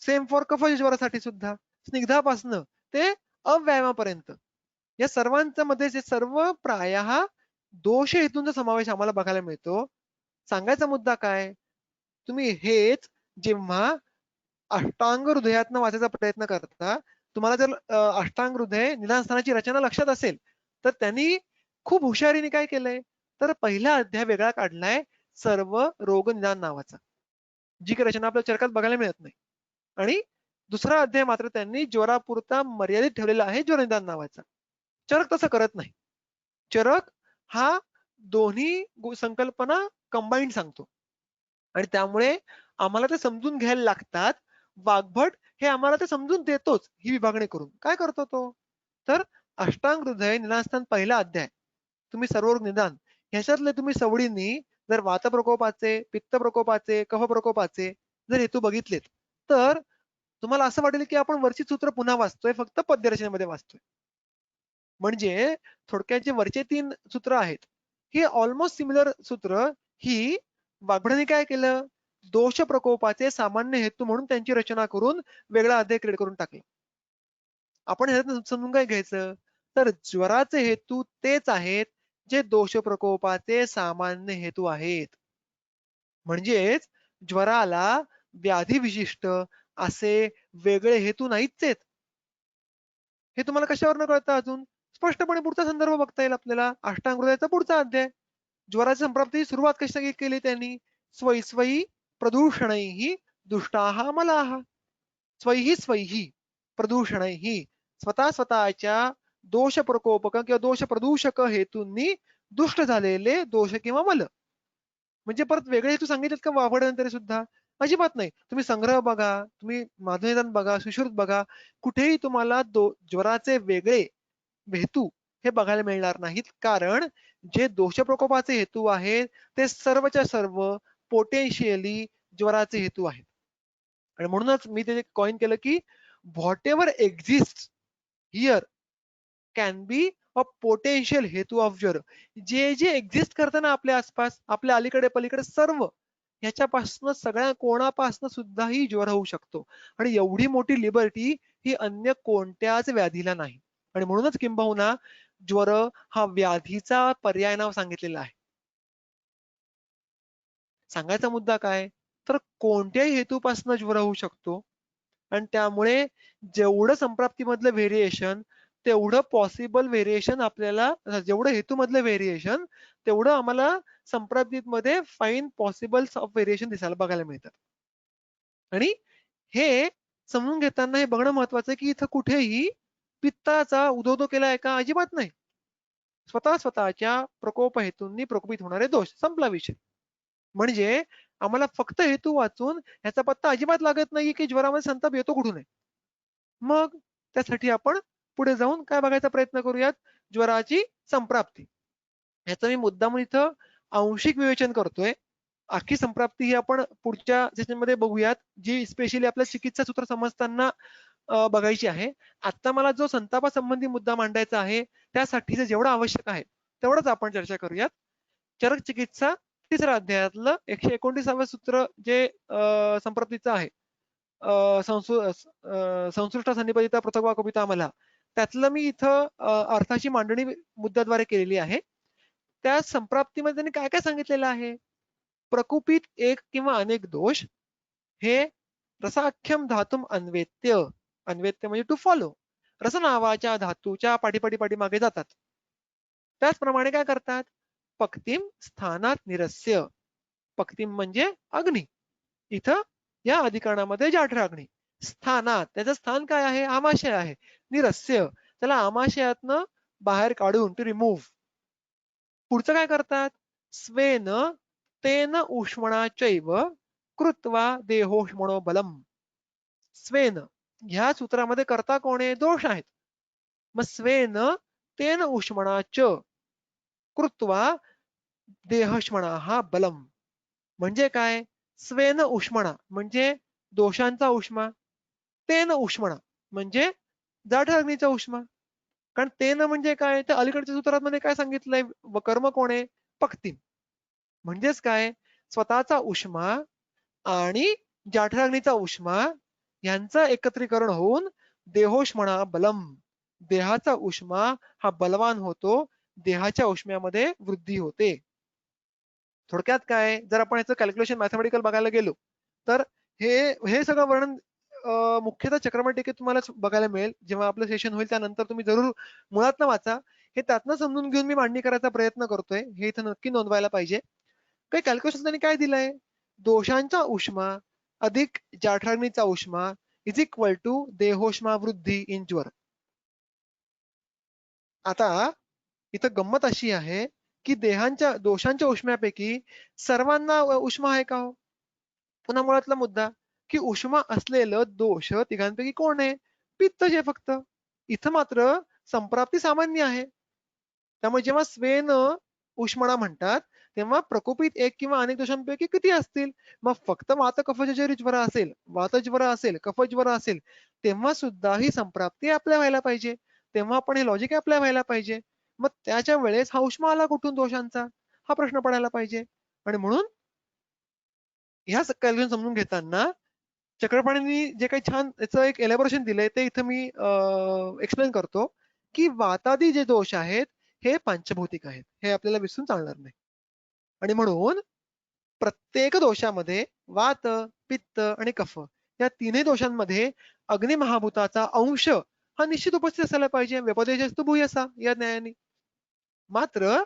सेम फॉर कफ ज्वरासाठी सुद्धा. स्निग्धापासनं ते अव्यायामापर्यंत. या सर्वांच्या मध्ये जे सर्व प्रायः दोष हेतूंचा समावेश आम्हाला बघायला मिळतो. सांगायचा मुद्दा काय? तुम्ही हेच जेव्हा अष्टांग हृदयातनं वाचायचा प्रयत्न करता, तुम्हाला जर अष्टांग हृदय निदान स्थानाची रचना लक्षात असेल तर त्यांनी खूप हुशारीने काय केलंय, तर पहिला अध्याय वेगळा काढलाय सर्व रोग निदान नावाचा, जी काही रचना आपल्या चरकात बघायला मिळत नाही. आणि दुसरा अध्याय मात्र त्यांनी ज्वरापुरता मर्यादित ठेवलेला आहे ज्वर निदान नावाचा. चरक तसं करत नाही. चरक हा दोन्ही संकल्पना कंबाईन सांगतो आणि त्यामुळे आम्हाला ते समजून घ्यायला लागतात. वाग्भट हे आम्हाला ते समजून देतोच ही विभागणी करून. काय करतो तो? तर अष्टांग हृदय निदानस्थान पहिला अध्याय, तुम्ही सर्वरोग निदान ह्याच्यातले तुम्ही सवडींनी जर वात प्रकोपाचे, पित्त प्रकोपाचे, कफ प्रकोपाचे जर हेतू बघितलेत, तर तुम्हाला असं वाटेल की आपण वरची सूत्र पुन्हा वाचतोय, फक्त पद्यरचनेमध्ये वाचतोय. म्हणजे थोडक्यात जे वरचे 3 सूत्र आहेत, ही ऑलमोस्ट सिमिलर सूत्र ही वाग्भटांनी काय केलं? दोष प्रकोपाचे सामान्य हेतू म्हणून त्यांची रचना करून वेगळा अध्याय क्रिएट करून टाकला. आपण ह्याच्यातून समजून काय घ्यायचं? तर ज्वराचे हेतू तेच आहेत जे दोष प्रकोपाचे सामान्य हेतू आहेत. म्हणजेच ज्वराला व्याधी विशिष्ट असे वेगळे हेतू नाहीच आहेत. हे तुम्हाला कशावरनं कळतं अजून? स्पष्टपणे पुढचा संदर्भ बघता येईल आपल्याला. अष्टांग हृदयाचा पुढचा अध्याय. ज्वराची संप्राप्तीची सुरुवात कशी केली त्यांनी? स्वै प्रदूषणैः दुष्टाः मलाः. स्वैः प्रदूषणैः स्वतःच्या दोष प्रकोपक किंवा दोष प्रदूषक हेतूंनी दुष्ट झालेले दोष किंवा मल. म्हणजे परत वेगळे हेतू सांगितलेत का वावडनंतर सुद्धा? अजिबात नाही. तुम्ही संग्रह बघा, तुम्ही माधवनिदान बघा, सुश्रुत बघा, कुठेही तुम्हाला ज्वराचे वेगळे हेतू हे बघायला मिळणार नाहीत. कारण जे दोष प्रकोपाचे हेतू आहेत ते सर्वच्या सर्व पोटेन्शियली ज्वराचे हेतू आहेत. आणि म्हणूनच मी ते कॉइन केलं की what ever exist here can be a potential हेतू ऑफ ज्वर. जे जे एक्झिस्ट करताना आपल्या आसपास, आपल्या अलीकडे पलीकडे सर्व ह्याच्यापासून सगळ्या कोणापासून सुद्धाही ज्वर होऊ शकतो. आणि एवढी मोठी लिबर्टी ही अन्य कोणत्याच व्याधीला नाही. आणि म्हणूनच किंबहुना ज्वर हा व्याधीचा पर्याय नाव सांगितलेला आहे. सांगायचा मुद्दा काय? तर कोणत्याही हेतूपासून ज्वर होऊ शकतो आणि त्यामुळे जेवढं संप्राप्तीमधलं व्हेरिएशन तेवढं पॉसिबल व्हेरिएशन आपल्याला, जेवढं हेतूमधलं व्हेरिएशन तेवढं आम्हाला संप्राप्तीमध्ये फाईन पॉसिबल्स ऑफ व्हेरिएशन दिसायला बघायला मिळतात. आणि हे समजून घेताना हे बघणं महत्वाचं आहे की इथं कुठेही पित्ताचा उदो केलाय का? अजिबात नाही. स्वतःच्या प्रकोप हेतूंनी प्रकोपित होणारे दोष, संपला विषय. म्हणजे आम्हाला फक्त हेतू वाचून ह्याचा पत्ता अजिबात लागत नाही की ज्वरामध्ये संताप येतो कुठून आहे. मग त्यासाठी आपण पुढे जाऊन काय बघायचा प्रयत्न करूयात? ज्वराची संप्राप्ती. ह्याचं मी मुद्दाम इथं आंशिक विवेचन करतोय. अख्खी संप्राप्ती ही आपण पुढच्या सेशनमध्ये बघूयात, जी स्पेशली आपल्या चिकित्सा सूत्र समजताना बघायची आहे. आता मला जो संतापासंबंधी मुद्दा मांडायचा आहे त्यासाठीचं जेवढं आवश्यक आहे तेवढंच आपण चर्चा करूयात. चरक चिकित्सा 3ऱ्या अध्यायातलं 129वे सूत्र जे संप्राप्तीचं आहे, संसृष्ट सन्निपदिता पृथक वा कविता मला, त्यातलं मी इथं अर्थाची मांडणी मुद्द्याद्वारे केलेली आहे. त्या संप्राप्तीमध्ये त्यांनी काय काय सांगितलेलं आहे? प्रकुपित एक किंवा अनेक दोष हे रसाख्यम धातुम अन्वेत्य, अन्वेत्य म्हणजे टू फॉलो, रस नावाच्या धातूच्या पाठी मागे जातात. त्याचप्रमाणे काय करतात? पक्तिम स्थानात निरस्य. पक्तिम म्हणजे अग्नी. इथं या अधिकरणामध्ये जाठर अग्नी. स्थानात त्याचं स्थान काय आहे? आमाशय आहे. निरस्य त्याला आमाशयातनं बाहेर काढून, टू रिमूव्ह. पुढचं काय करतात? स्वेन तेन उष्मणाचैव कृत्वा देहोष्मणो बलम. स्वेन ह्या सूत्रामध्ये करता कोण आहे? दोष आहेत. मग स्वेन तेन उष्मणाच कृत्वा देहष्मणा हा बलम. म्हणजे काय? स्वेन उष्मणा म्हणजे दोषांचा उष्मा, तेन उष्मणा म्हणजे जाठ अग्नीचा उष्मा. कारण तेन म्हणजे काय? तर अलीकडच्या सूत्रामध्ये काय सांगितलंय? कर्म कोण आहे? पक्तिम. म्हणजेच काय? स्वतःचा उष्मा आणि जाठराग्नीचा उष्मा यांचं एकत्रीकरण होऊन देहोष्मणा बलम, देहाचा उष्मा हा बलवान होतो, देहाच्या उष्म्यामध्ये वृद्धी होते. थोडक्यात काय, जर आपण याचं कॅल्क्युलेशन मॅथमॅटिकल बघायला गेलो तर हे सगळं वर्णन मुख्यतः चक्रवाढ टीकेत तुम्हाला बघायला मिळेल. जेव्हा आपलं सेशन होईल त्यानंतर तुम्ही जरूर मुळातनं वाचा. हे त्यातनं समजून घेऊन मी मांडणी करायचा प्रयत्न करतोय. हे इथं नक्की नोंदवायला पाहिजे. काही कॅल्क्युलेशन त्यांनी काय दिलंय? दोषांचा उष्मा अधिक जाठराग्नीचा उष्मा इज इक्वल टू देहोष्मा वृद्धी इन ज्वर. आता इथं गंमत अशी आहे की दोषांच्या उष्म्यापैकी सर्वांना उष्मा आहे का हो? पुन्हा मुळातला मुद्दा की उष्मा असलेलं दोष तिघांपैकी कोण आहे? पित्तच आहे फक्त. इथं मात्र संप्राप्ती सामान्य आहे. त्यामुळे जेव्हा स्वेन उष्मणा म्हणतात तेव्हा प्रकोपित एक किंवा अनेक दोषांपैकी किती असतील? मग फक्त वात कफजरी ज्वर असेल, वातज्वर असेल, कफज्वर असेल तेव्हा सुद्धा ही संप्राप्ती अप्लाय व्हायला पाहिजे. तेव्हा पण हे लॉजिक अप्लाय व्हायला पाहिजे. मग त्याच्या वेळेस हा उष्मा आला कुठून दोषांचा? हा प्रश्न पडायला पाहिजे. आणि म्हणून ह्या कॅल्क्युलेशन समजून घेताना चक्रपाणींनी जे काही छान याचं एक एलॅबोरेशन दिलंय ते इथं मी एक्सप्लेन करतो की वातादी जे दोष आहेत हे पंचभौतिक आहेत. हे आपल्याला विसरून चालणार नाही. आणि म्हणून प्रत्येक दोषामध्ये वात, पित्त आणि कफ या तीनही दोषांमध्ये अग्निमहाभूताचा अंश हा निश्चित उपस्थित असायला पाहिजे. व्यपदेशस्तु भूयसा या न्यायाने. मात्र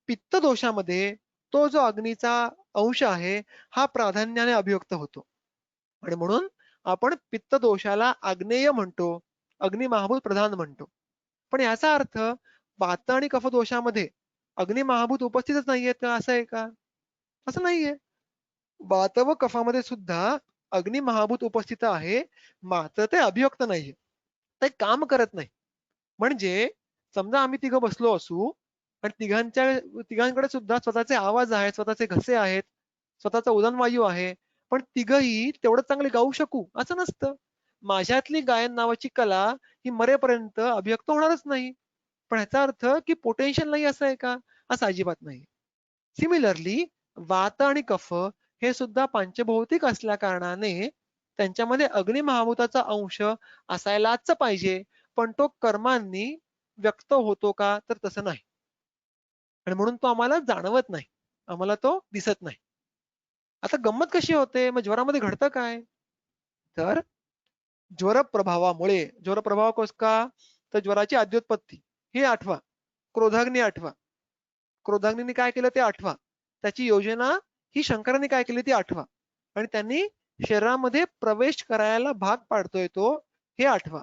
पित्त दोषामध्ये तो जो अग्नीचा अंश आहे हा प्राधान्याने अभिव्यक्त होतो. आणि म्हणून आपण पित्त दोषाला आग्नेय म्हणतो, अग्निमहाभूत प्रधान म्हणतो. पण याचा अर्थ वात आणि कफ दोषामध्ये अग्निमहाभूत उपस्थितच नाहीये का? असं आहे का? असं नाहीये. वात व कफामध्ये सुद्धा अग्निमहाभूत उपस्थित आहे, मात्र ते अभिव्यक्त नाहीये. ते काम करत नाही. म्हणजे समजा आम्ही तिघं बसलो असू आणि तिघांकडे सुद्धा स्वतःचे आवाज आहेत, स्वतःचे घसे आहेत, स्वतःचा उदनवायू आहे, पण तिघही तेवढं चांगले गाऊ शकू असं नसतं. माझ्यातली गायन नावाची कला ही मरेपर्यंत अभिव्यक्त होणारच नाही. पण ह्याचा अर्थ की पोटेन्शियल नाही असं आहे का? असं अजिबात नाही. सिमिलरली वात आणि कफ हे सुद्धा पंचभौतिक असल्या कारणाने त्यांच्यामध्ये अग्निमहाभूताचा अंश असायलाच पाहिजे, पण तो कर्मांनी व्यक्त होतो का? तर तसं नाही. आणि म्हणून तो आम्हाला जाणवत नाही, आम्हाला तो दिसत नाही. आता गंमत कशी होते? मग ज्वरामध्ये घडतं काय? तर ज्वर प्रभाव कस का? तर ज्वराची आद्योत्पत्ती हे आठवा. क्रोधाग्नी आठवा. क्रोधाग्नीने काय केलं ते आठवा. त्याची योजना ही शंकराने काय केली ती आठवा. आणि त्यांनी शरीरामध्ये प्रवेश करायला भाग पाडतोय तो हे आठवा.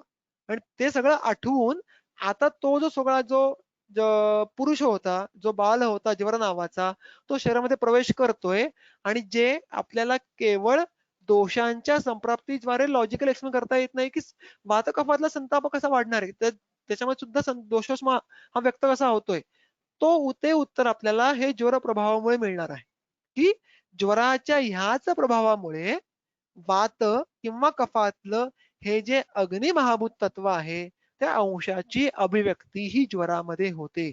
आणि ते सगळं आठवून आता तो जो सगळा जो पुरुष होता, जो बाल होता ज्वर नावाचा, तो शरीरामध्ये प्रवेश करतोय आणि जे आपल्याला केवळ दोषांच्या संप्राप्तीद्वारे लॉजिकल एक्सप्लेन करता येत नाही की वातकफातला संताप कसा वाढणार आहे, त्याच्यामध्ये सुद्धा दोषोष्मा हा व्यक्त कसा होतोय, ते उत्तर आपल्याला हे ज्वर प्रभावामुळे मिळणार आहे की ज्वराच्या ह्याच प्रभावामुळे वात किंवा कफातलं हे जे अग्नि महाभूत तत्व आहे त्या अंशाची अभिव्यक्ती ही ज्वरामध्ये होते.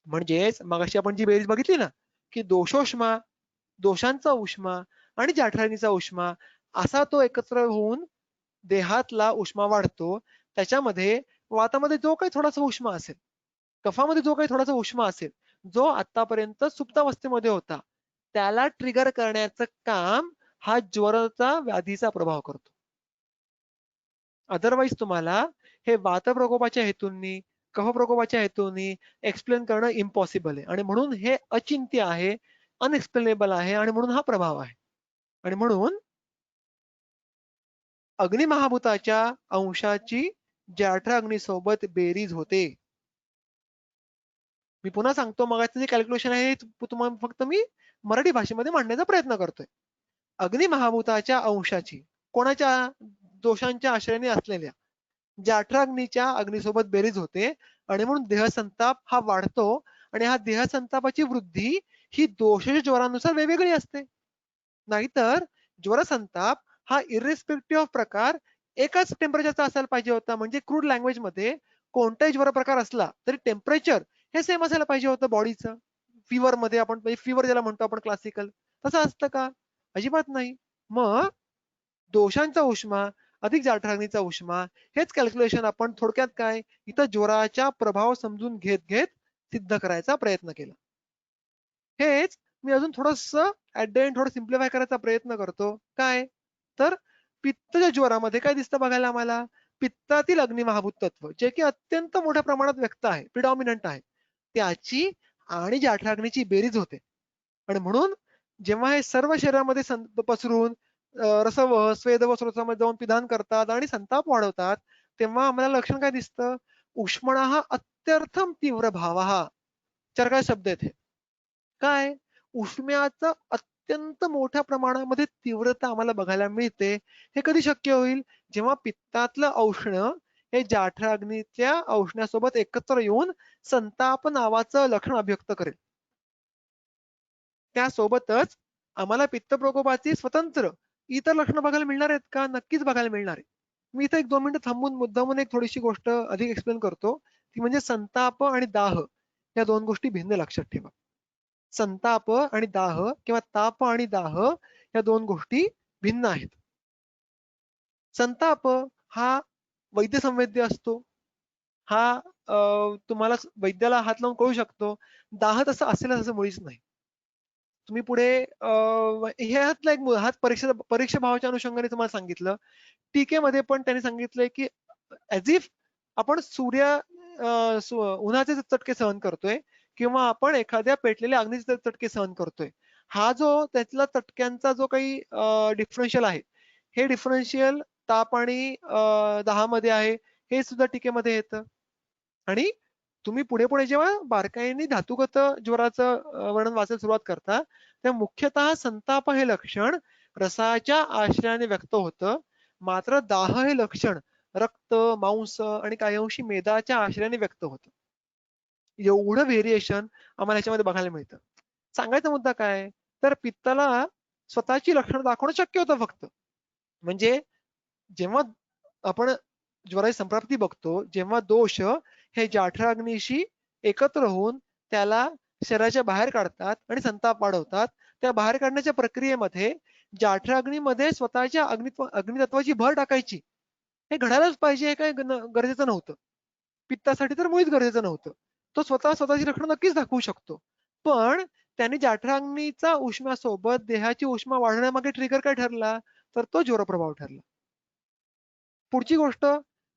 म्हणजेच मगाशी आपण जी बेरीज बघितली ना की दोषोष्मा, दोषांचा उष्मा आणि जाठराग्नीचा उष्मा असा तो एकत्र होऊन देहातला उष्मा वाढतो. त्याच्यामध्ये वातामध्ये जो काही थोडासा उष्मा असेल, कफामध्ये जो काही थोडासा उष्मा असेल, जो आतापर्यंत सुप्तावस्थेमध्ये होता, त्याला ट्रिगर करण्याचं काम हा ज्वराचा व्याधीचा प्रभाव करतो. अदरवाईज तुम्हाला हे वात प्रकोपाच्या हेतूंनी, कफ प्रकोपाच्या हेतूंनी एक्सप्लेन करणं इम्पॉसिबल आहे. आणि म्हणून हे अचिंत्य आहे, अनएक्सप्लेनेबल आहे आणि म्हणून हा प्रभाव आहे. आणि म्हणून अग्निमहाभूताच्या अंशाची जाठराग्नीसोबत बेरीज होते. मी पुन्हा सांगतो, मगाचं जे कॅल्क्युलेशन आहे तुम्हाला फक्त मी मराठी भाषेमध्ये मांडण्याचा प्रयत्न करतोय. अग्निमहाभूताच्या अंशाची कोणाच्या दोषांच्या आश्रयाने असलेल्या जाठराग्नीच्या अग्नीसोबत बेरीज होते आणि म्हणून देहसंताप हा वाढतो. आणि हा देहसंतापाची वृद्धी ही दोषाच्या ज्वरानुसार वेगवेगळी असते. नाहीतर ज्वरसंताप हा इरेस्पेक्टिव्ह ऑफ प्रकार एकाच टेम्परेचरचा असायला पाहिजे होता. म्हणजे क्रूड लँग्वेज मध्ये कोणताही ज्वर प्रकार असला तरी टेम्परेचर हे सेम असायला पाहिजे होतं बॉडीचं. फिवर मध्ये आपण फिवर ज्याला म्हणतो आपण क्लासिकल, तसं असतं का? अजिबात नाही. मग दोषांचा उष्मा अधिक जाठराग्नीचा उष्मा हेच कॅल्क्युलेशन आपण थोडक्यात काय इथं ज्वराच्या प्रभाव समजून घेत घेत सिद्ध करायचा प्रयत्न केला. हेच मी अजून थोडस ऍट द एंड थोडं सिम्प्लिफाय करायचा प्रयत्न करतो. काय तर पित्तच्या ज्वरामध्ये काय दिसतं बघायला आम्हाला? पित्तातील अग्निमहाभूत तत्व जे की अत्यंत मोठ्या प्रमाणात व्यक्त आहे, प्रिडॉमिनंट आहे, त्याची आणि जठराग्नीची बेरीज होते. आणि म्हणून जेव्हा हे सर्व शरीरामध्ये पसरून रसवह, स्वेदवह स्रोतामध्ये जाऊन पिदान करतात आणि संताप वाढवतात, तेव्हा आम्हाला लक्षण काय दिसतं? उष्मणः अत्यर्थम तीव्र भावः. चार शब्द आहेत हे. काय? उष्म्याचं अत्यंत मोठ्या प्रमाणामध्ये तीव्रता आम्हाला बघायला मिळते. हे कधी शक्य होईल? जेव्हा पित्तातलं औष्ण हे जठराग्नीच्या औष्ण्यासोबत एकत्र येऊन संताप नावाचं लक्षण अभिव्यक्त करेल. त्यासोबतच आम्हाला पित्त प्रकोपाची स्वतंत्र इतर लक्षणं बघायला मिळणार आहेत का? नक्कीच बघायला मिळणार आहे. मी इथे 1-2 मिनिटं थांबून मुद्दामून एक थोडीशी गोष्ट अधिक एक्सप्लेन करतो. ती म्हणजे संताप आणि दाह या 2 गोष्टी भिन्न लक्षात ठेवा. संताप आणि दाह किंवा ताप आणि दाह या 2 गोष्टी भिन्न आहेत. संताप हा वैद्यसंवेद्य असतो. हा तुम्हाला वैद्याला हात लावून कळू शकतो. दाह तसं असेलच असं मुळीच नाही. तुम्ही पुढे ह्यातला एक हाच परीक्षा भावाच्या अनुषंगाने तुम्हाला सांगितलं. टीकेमध्ये पण त्यांनी सांगितलंय, की ॲज इफ आपण उन्हाचे चटके सहन करतोय किंवा आपण एखाद्या पेटलेल्या अग्नीचे चटके सहन करतोय. हा जो त्यातला चटक्यांचा जो काही डिफरन्शियल आहे, हे डिफरन्शियल ताप आणि दाहामध्ये आहे, हे सुद्धा टीकेमध्ये येतं. आणि तुम्ही पुढे-पुढे जेव्हा बारकाईने धातुगत ज्वराचं वर्णन वाचायला सुरुवात करता, तेव्हा मुख्यतः संताप हे लक्षण रसाच्या आश्रयाने व्यक्त होतं. मात्र दाह हे लक्षण रक्त, मांस आणि काही अंशी मेदाच्या आश्रयाने व्यक्त होतं. एवढं व्हेरिएशन आम्हाला ह्याच्यामध्ये बघायला मिळतं. सांगायचा मुद्दा काय? तर पित्ताला स्वतःची लक्षणं दाखवणं शक्य होतं फक्त. म्हणजे जेव्हा आपण ज्वराची संप्राप्ती बघतो, जेव्हा दोष हे जठराग्नीशी एकत्र होऊन त्याला शरीराच्या बाहेर काढतात आणि संताप वाढवतात. त्या बाहेर काढण्याच्या प्रक्रियेमध्ये जठराग्नीमध्ये स्वतःच्या अग्नितत्वाची भर टाकायची. हे घडायलाच पाहिजे हे काही गरजेचं नव्हतं. पित्तासाठी तर मुळीच गरजेचं नव्हतं. तो स्वतःची लक्षणं नक्कीच दाखवू शकतो. पण त्यांनी जठराग्नीचा उष्म्यासोबत देहाची उष्मा वाढवण्यामागे ट्रिगर काय ठरला? तर तो ज्वरप्रभाव ठरला. पुढची गोष्ट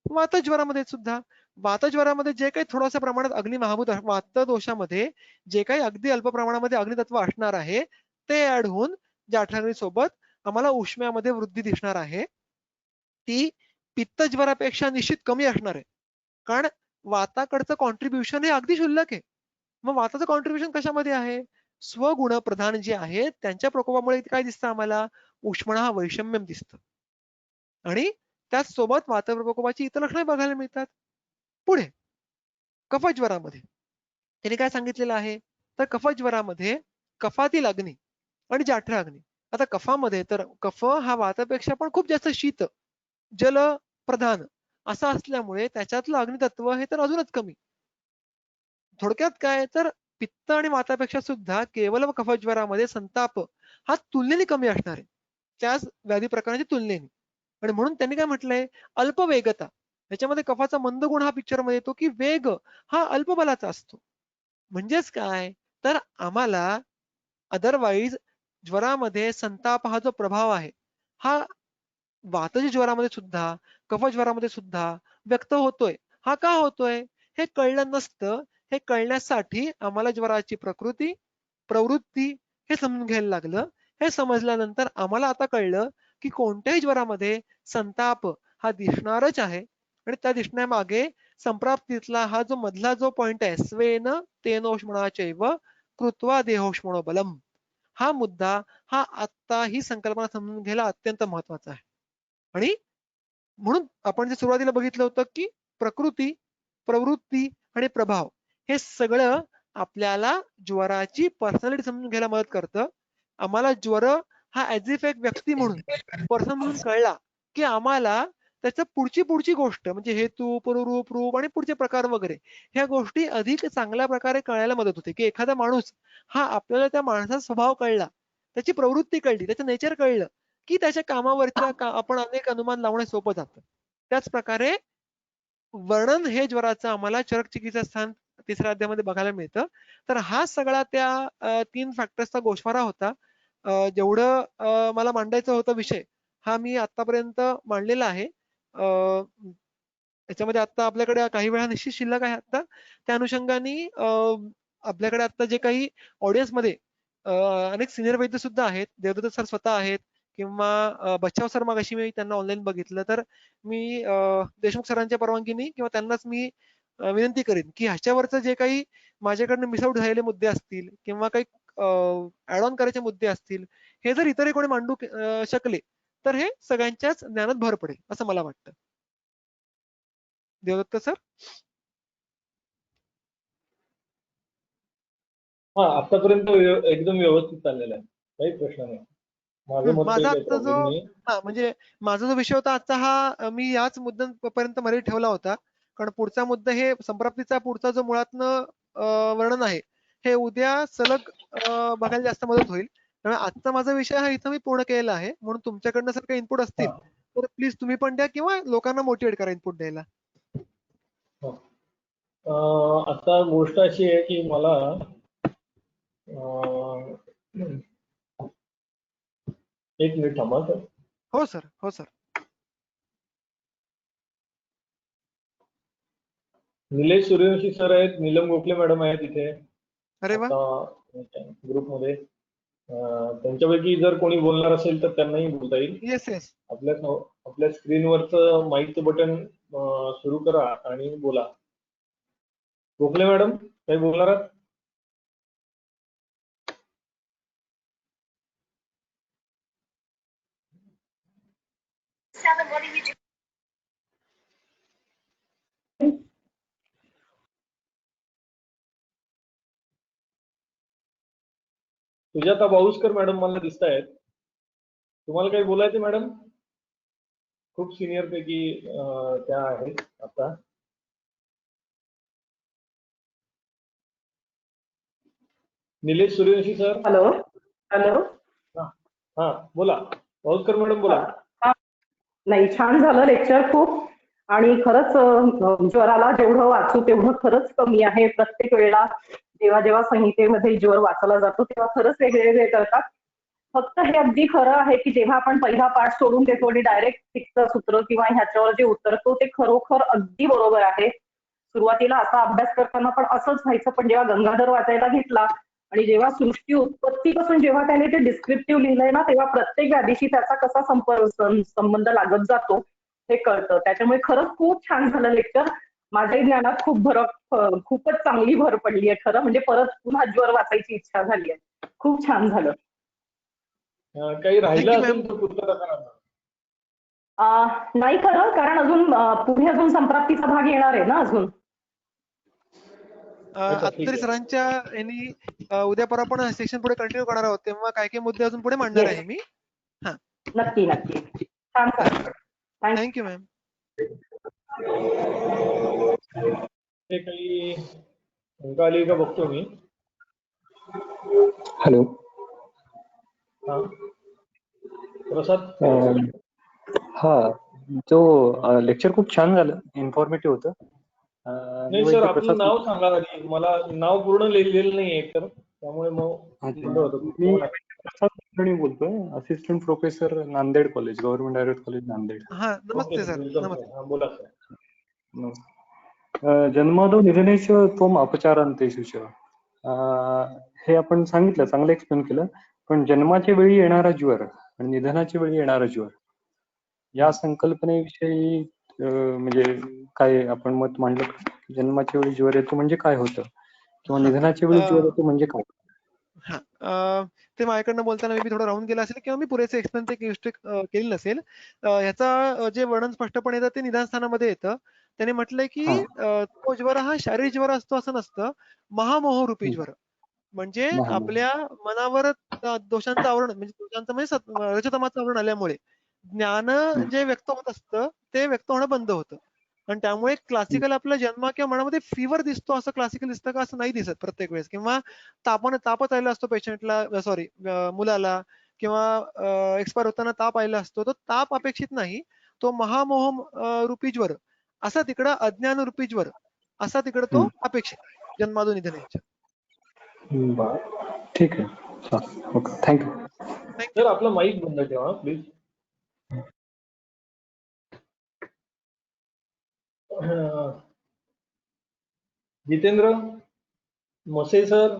वातज्वरामध्ये सुद्धा. वातज्वरामध्ये जे काही थोड्याशा प्रमाणात अग्निमहाभूत वातदोषामध्ये जे काही अगदी अल्प प्रमाणामध्ये अग्नितत्व असणार आहे, ते ॲड होऊन जठराग्नीसोबत आम्हाला उष्म्यामध्ये वृद्धी दिसणार आहे. ती पित्तज्वरापेक्षा निश्चित कमी असणार आहे. कारण वाताकडचं कॉन्ट्रिब्युशन हे अगदी क्षुल्लक आहे. मग वाताचं कॉन्ट्रिब्युशन कशामध्ये आहे? स्वगुणप्रधान जे आहेत त्यांच्या प्रकोपामुळे काय दिसतं आम्हाला? उष्मणः वैषम्यम दिसतं. आणि त्याचसोबत वातप्रकोपाची इतर लक्षणे बघायला मिळतात. पुढे कफज्वरामध्ये त्यांनी काय सांगितलेलं आहे? तर कफज्वरामध्ये कफातील अग्नी आणि जठराग्नी. आता कफामध्ये तर कफ हा वातापेक्षा पण खूप जास्त शीत, जल प्रधान असा असल्यामुळे त्याच्यातलं अग्नितत्व हे तर अजूनच कमी. थोडक्यात काय तर पित्त आणि वातापेक्षा सुद्धा केवळ कफज्वरामध्ये संताप हा तुलनेने कमी असणार आहे. त्याच व्याधी प्रकाराच्या तुलनेने. आणि म्हणून त्यांनी काय म्हटलंय? अल्पवेगता. याच्यामध्ये कफाचा मंद गुण हा पिक्चरमध्ये येतो, की वेग हा अल्पबलाचा असतो. म्हणजेच काय? तर आम्हाला अदरवाईज ज्वरामध्ये संताप हा जो प्रभाव आहे, हा वातज ज्वरामध्ये सुद्धा, कफज्वरामध्ये सुद्धा व्यक्त होतोय. हा का होतोय? हे कळलं नसतं. हे कळण्यासाठी आम्हाला ज्वराची प्रकृती, प्रवृत्ती हे समजून घ्यायला लागलं. हे समजल्यानंतर आम्हाला आता कळलं, की कोणत्याही ज्वरामध्ये संताप हा दिसणारच आहे आणि त्या दिसण्यामागे संप्राप्तीतला हा जो मधला जो पॉइंट आहे, स्वेन तेनोष्मणाचैव कृत्वा देहोष्मणो बलम. हा मुद्दा हा आत्ता ही संकल्पना समजून घ्यायला अत्यंत महत्वाचा आहे. आणि म्हणून आपण जे सुरुवातीला बघितलं होतं, की प्रकृती, प्रवृत्ती आणि प्रभाव हे सगळं आपल्याला ज्वराची पर्सनॅलिटी समजून घ्यायला मदत करतं. आम्हाला ज्वर हा ॲज इफ एक व्यक्ती म्हणून, पर्सन म्हणून कळला, की आम्हाला त्याच्या पुढची गोष्ट म्हणजे हेतू, पुनरूप, रूप आणि पुढचे प्रकार वगैरे ह्या गोष्टी अधिक चांगल्या प्रकारे कळायला मदत होते, की एखादा माणूस हा आपल्याला त्या माणसाचा स्वभाव कळला, त्याची प्रवृत्ती कळली, त्याचं नेचर कळलं, की त्याच्या कामावरच्या आपण अनेक अनुमान लावणे सोपं जातं. त्याच प्रकारे वर्णन हे ज्वराचं आम्हाला चरक चिकित्सा स्थान 3ऱ्या अध्यायामध्ये बघायला मिळतं. तर हा सगळा त्या 3 फॅक्टर्सचा गोषवारा होता. जेवढं मला मांडायचा होता विषय हा मी आतापर्यंत मांडलेला आहे. याच्यामध्ये आता आपल्याकडे काही वेळा निश्चित शिल्लक आहे आता. त्या अनुषंगाने आपल्याकडे आता जे काही ऑडियन्समध्ये अनेक सिनियर वैद्य सुद्धा आहेत. देवदत्त सर स्वतः आहेत किंवा बच्चाव सर मगाशी मी त्यांना ऑनलाईन बघितलं. तर मी देशमुख सरांच्या परवानगीने किंवा त्यांनाच मी विनंती करेन की ह्याच्यावरचं जे काही माझ्याकडनं मिस आउट झालेले मुद्दे असतील किंवा काही ऍड ऑन करायचे मुद्दे असतील, हे जर इतरही कोणी मांडू शकले तर हे सगळ्यांच्याच ज्ञानात भर पडेल असं मला वाटतं. देवदत्त सर. हा, आतापर्यंत एकदम व्यवस्थित चाललेलं आहे, काही प्रश्न नाही. माझं मत काही माझा आजचा जो प्रॉब्लेम नाही. म्हणजे माझा जो विषय होता आजचा हा मी याच मुद्द्यांपर्यंत मर्यादित ठेवला होता. कारण पुढचा मुद्दा हे संप्राप्तीचा पुढचा जो मुळातनं वर्णन आहे हे उद्या सलग बघायला जास्त मदत होईल. त्यामुळे आजचा माझा विषय हा इथं मी पूर्ण केलेला आहे. म्हणून तुमच्याकडनं जर काही इनपुट असतील तर प्लीज तुम्ही पण द्या किंवा लोकांना मोटिवेट करा इनपुट द्यायला. आता गोष्ट अशी आहे की मला एक मिनिट थांबा सर. हो सर, हो सर. निलेश सूर्यवंशी सर आहेत, नीलम गोखले मॅडम आहेत इथे अरे वा. आता ग्रुपमध्ये. त्यांच्यापैकी जर कोणी बोलणार असेल तर त्यांनाही बोलता येईल. Yes yes. आपल्या स्क्रीनवरचं माईकचं बटन सुरू करा आणि बोला. गोखले मॅडम काही बोलणार आहात? सुजाता बाऊसकर मॅडम मला दिसत आहेत. तुम्हाला काही बोलायचं मॅडम? खूप सिनियर पैकी त्या आहेत आता. Nilesh Suryavanshi sir. Hello hello. हा बोला बाऊसकर मॅडम बोला. नाही, छान झालं लेक्चर खूप. आणि खरंच ज्वराला जेवढं वाचू तेवढं खरंच कमी आहे. प्रत्येक वेळेला जेव्हा जेव्हा संहितेमध्ये ज्वर वाचला जातो तेव्हा खरंच वेगळे करतात. फक्त हे अगदी खरं आहे की जेव्हा आपण पहिला पाठ सोडून देतो आणि डायरेक्ट फिक्स सूत्र किंवा ह्याच्यावर जे उतरतो ते खरोखर अगदी बरोबर आहे. सुरुवातीला असा अभ्यास करताना पण असंच व्हायचं, पण जेव्हा गंगाधर वाचायला घेतला आणि जेव्हा सृष्टी उत्पत्तीपासून जेव्हा त्याने ते डिस्क्रिप्टिव्ह लिहिलंय ना, तेव्हा प्रत्येक व्याधीशी त्याचा कसा संबंध लागत जातो हे कळतं. त्याच्यामुळे खरंच खूप छान झालं लेक्चर. माझ्याही ज्ञानात खूपच चांगली भर पडली आहे खरं. म्हणजे परत पुन्हा ज्वर वाचायची इच्छा झाली आहे. खूप छान झालं. काही राहिलं असेल तर पूर्ण करा. नाही खरं, कारण अजून पुढे अजून संप्राप्तीचा भाग येणार आहे ना अजून. आता तरी सरांच्या यांनी उद्या परवा पण सेक्शन पुढे कंटिन्यू करणार आहोत, तेव्हा काही काही मुद्दे अजून पुढे मांडणार आहे मी. हा, नक्की नक्की. छान छान. Thank you ma'am. काही शंका आली का बघतो मी. हॅलो. हा प्रसाद. हा, तो लेक्चर खूप छान झालं, इन्फॉर्मेटिव्ह होतं. नाही सर, आपलं नाव सांगा आधी. मला नाव पूर्ण लिहिलेलं नाही आहे तर त्यामुळे मग मी प्रसाद कुलकर्णी बोलतोय, assistant professor, Nanded college, government direct college Nanded. हा, नमस्ते सर. नमस्ते. बोला सर. जन्मादो निधनेश त्वम अपचारांतेषु च. हे आपण सांगितलं, चांगलं एक्सप्लेन केलं. पण जन्माच्या वेळी येणारा ज्वर आणि निधनाच्या वेळी येणारा ज्वर या संकल्पनेविषयी म्हणजे काय आपण मत मांडलं? जन्माच्या वेळी ज्वर येतो म्हणजे काय होतं, किंवा निधनाच्या वेळी ज्वर येतो म्हणजे काय? हा, ते माझ्याकडनं बोलताना मी थोडं राहून गेलं असेल किंवा मी पुरेसे एक्सप्लेन ते केली नसेल. ह्याचा जे वर्णन स्पष्टपणे येतं ते निदान स्थानामध्ये येतं. त्याने म्हटलंय की तो ज्वर हा शारीरिक ज्वर असतो असं नसतं, महामोहरूपी ज्वर. म्हणजे आपल्या मनावर दोषांचं आवरण, म्हणजे दोषांचं म्हणजे रजतमाचं आवरण आल्यामुळे ज्ञान जे व्यक्त होत असतं ते व्यक्त होणं बंद होतं. आणि त्यामुळे क्लासिकल आपल्या जन्मा किंवा मनामध्ये फीवर दिसतो असं क्लासिकल दिसतं का? असं नाही दिसत प्रत्येक वेळेस. किंवा तापच आलेला असतो पेशंटला, सॉरी मुलाला, किंवा एक्सपायर होताना ताप आलेला असतो. तो ताप अपेक्षित नाही, तो महामोह रूपी ज्वर असा तिकडं, अज्ञान रूपी ज्वर असा तिकडं तो अपेक्षित आहे जन्मादो निधनेच्या. ठीक आहे, ओके, थँक्यू. सर. आपला माईक बंद ठेवा प्लीज. जितेंद्र मसे सर,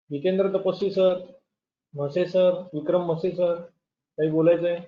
जितेंद्र तपस्वी सर, मसे सर, विक्रम मसे सर, काही बोलायचंय?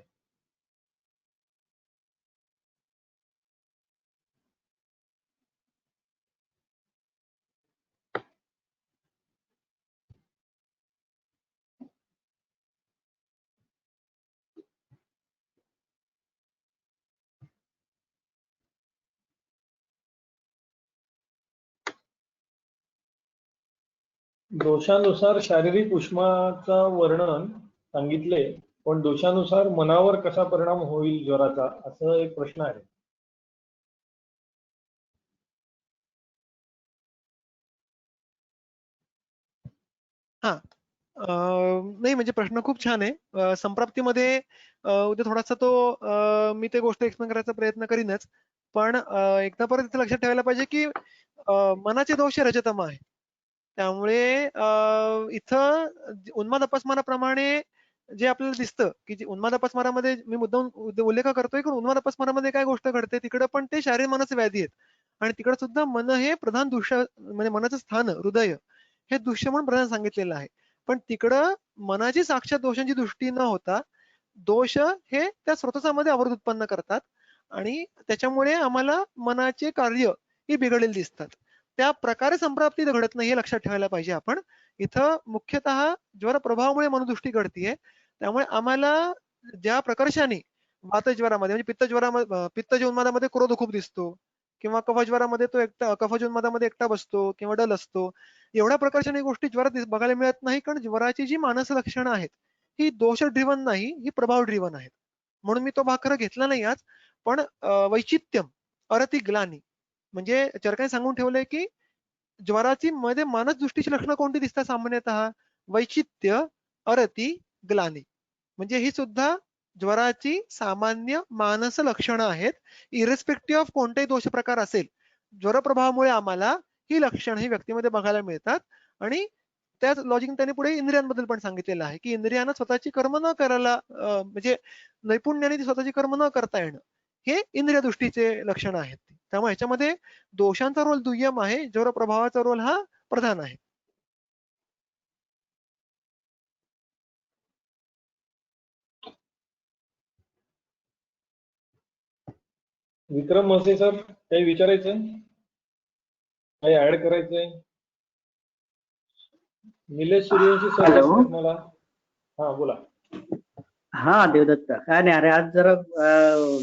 दोषानुसार शारीरिक उष्माचा वर्णन सांगितले, पण दोषानुसार मनावर कसा परिणाम होईल ज्वराचा, असं एक प्रश्न आहे. हा नाही म्हणजे प्रश्न खूप छान आहे. संप्राप्तीमध्ये उद्या थोडासा तो मी ते गोष्ट एक्सप्लेन करायचा प्रयत्न करीनच, पण एकदा परत इथे लक्षात ठेवायला पाहिजे की मनाचे दोष हे रजतम आहे. त्यामुळे इथं उन्माद अपस्माराप्रमाणे जे आपल्याला दिसतं की उन्माद अपस्मारामध्ये मी मुद्दाम उल्लेख करतोय की उन्माद अपस्मारामध्ये काय गोष्ट घडते, तिकडं पण ते शारीर मनच व्याधी आहेत आणि तिकडे सुद्धा मन हे प्रधान दृश्य म्हणजे मनाचं स्थान हृदय हे दृश्य म्हणून प्रधान सांगितलेलं आहे. पण तिकडं मनाची साक्षात दोषांची दृष्टी न होता दोष हे त्या स्रोतसामध्ये अवरोध उत्पन्न करतात आणि त्याच्यामुळे आम्हाला मनाचे कार्य ही बिघडलेली दिसतात. त्या प्रकारे संप्राप्ती घडत नाही हे लक्षात ठेवायला पाहिजे आपण. इथं मुख्यतः ज्वर प्रभावामुळे मनोदृष्टी घडतीये, त्यामुळे आम्हाला ज्या प्रकर्षाने वातज्वरामध्ये म्हणजे पित्तज्वरामध्ये पित्तज्वरामध्ये क्रोध खूप दिसतो किंवा कफज्वरामध्ये तो एकटा कफज्वरामध्ये एकटा बसतो किंवा डल असतो, एवढ्या प्रकारच्या गोष्टी ज्वरात बघायला मिळत नाही, कारण ज्वराची जी मानस लक्षणं आहेत ही दोष ड्रिवन नाही, ही प्रभाव ड्रिवन आहेत. म्हणून मी तो भाग खरं घेतला नाही आज, पण वैचित्यम अरति ग्लानी म्हणजे चरकाने सांगून ठेवलंय की ज्वराची मध्ये मानस दृष्टीची लक्षणं कोणती दिसतात सामान्यतः? वैचित्य अरति ग्लानी म्हणजे ही सुद्धा ज्वराची सामान्य मानस लक्षणं आहेत. इरेस्पेक्टिव्ह ऑफ कोणताही दोष प्रकार असेल, ज्वर प्रभावामुळे आम्हाला ही लक्षणं ही व्यक्तीमध्ये बघायला मिळतात. आणि त्याच लॉजिक त्यांनी पुढे इंद्रियांबद्दल पण सांगितलेलं आहे की इंद्रियांना स्वतःची कर्म न करायला म्हणजे नैपुण्याने ती स्वतःची कर्म न करता येणं हे इंद्रिय दृष्टीचे लक्षण आहेत. त्यामुळे ह्याच्यामध्ये दोषांचा रोल दुय्यम आहे, ज्वर प्रभावाचा रोल हा प्रधान आहे. विक्रम मसे सर, काही विचारायचंय, काही ऍड करायचंय? निलेश सूर्यवंशी सर मला, हा बोला. हा देवदत्त, काय नाही, अरे आज जरा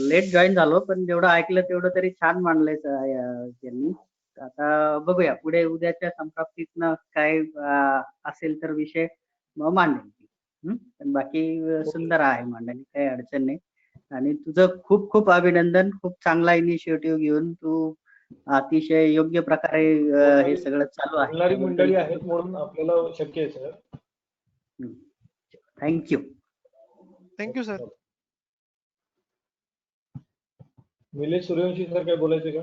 लेट जॉईन झालो, पण जेवढं ऐकलं तेवढं तरी छान मांडलंय त्यांनी. आता बघूया पुढे उद्याच्या संप्राप्तीतनं काय असेल तर विषय मग मांडेल. पण बाकी सुंदर आहे मांडणी, काही अडचण नाही. आणि तुझं खूप खूप अभिनंदन, खूप चांगला इनिशिएटिव्ह घेऊन तू अतिशय योग्य प्रकारे हे सगळं चालू आहे. मंडळी आहेत म्हणून आपल्याला शक्य आहे sir. Thank you. Thank you sir. Nilesh Suryavanshi sir काय बोलायचे का?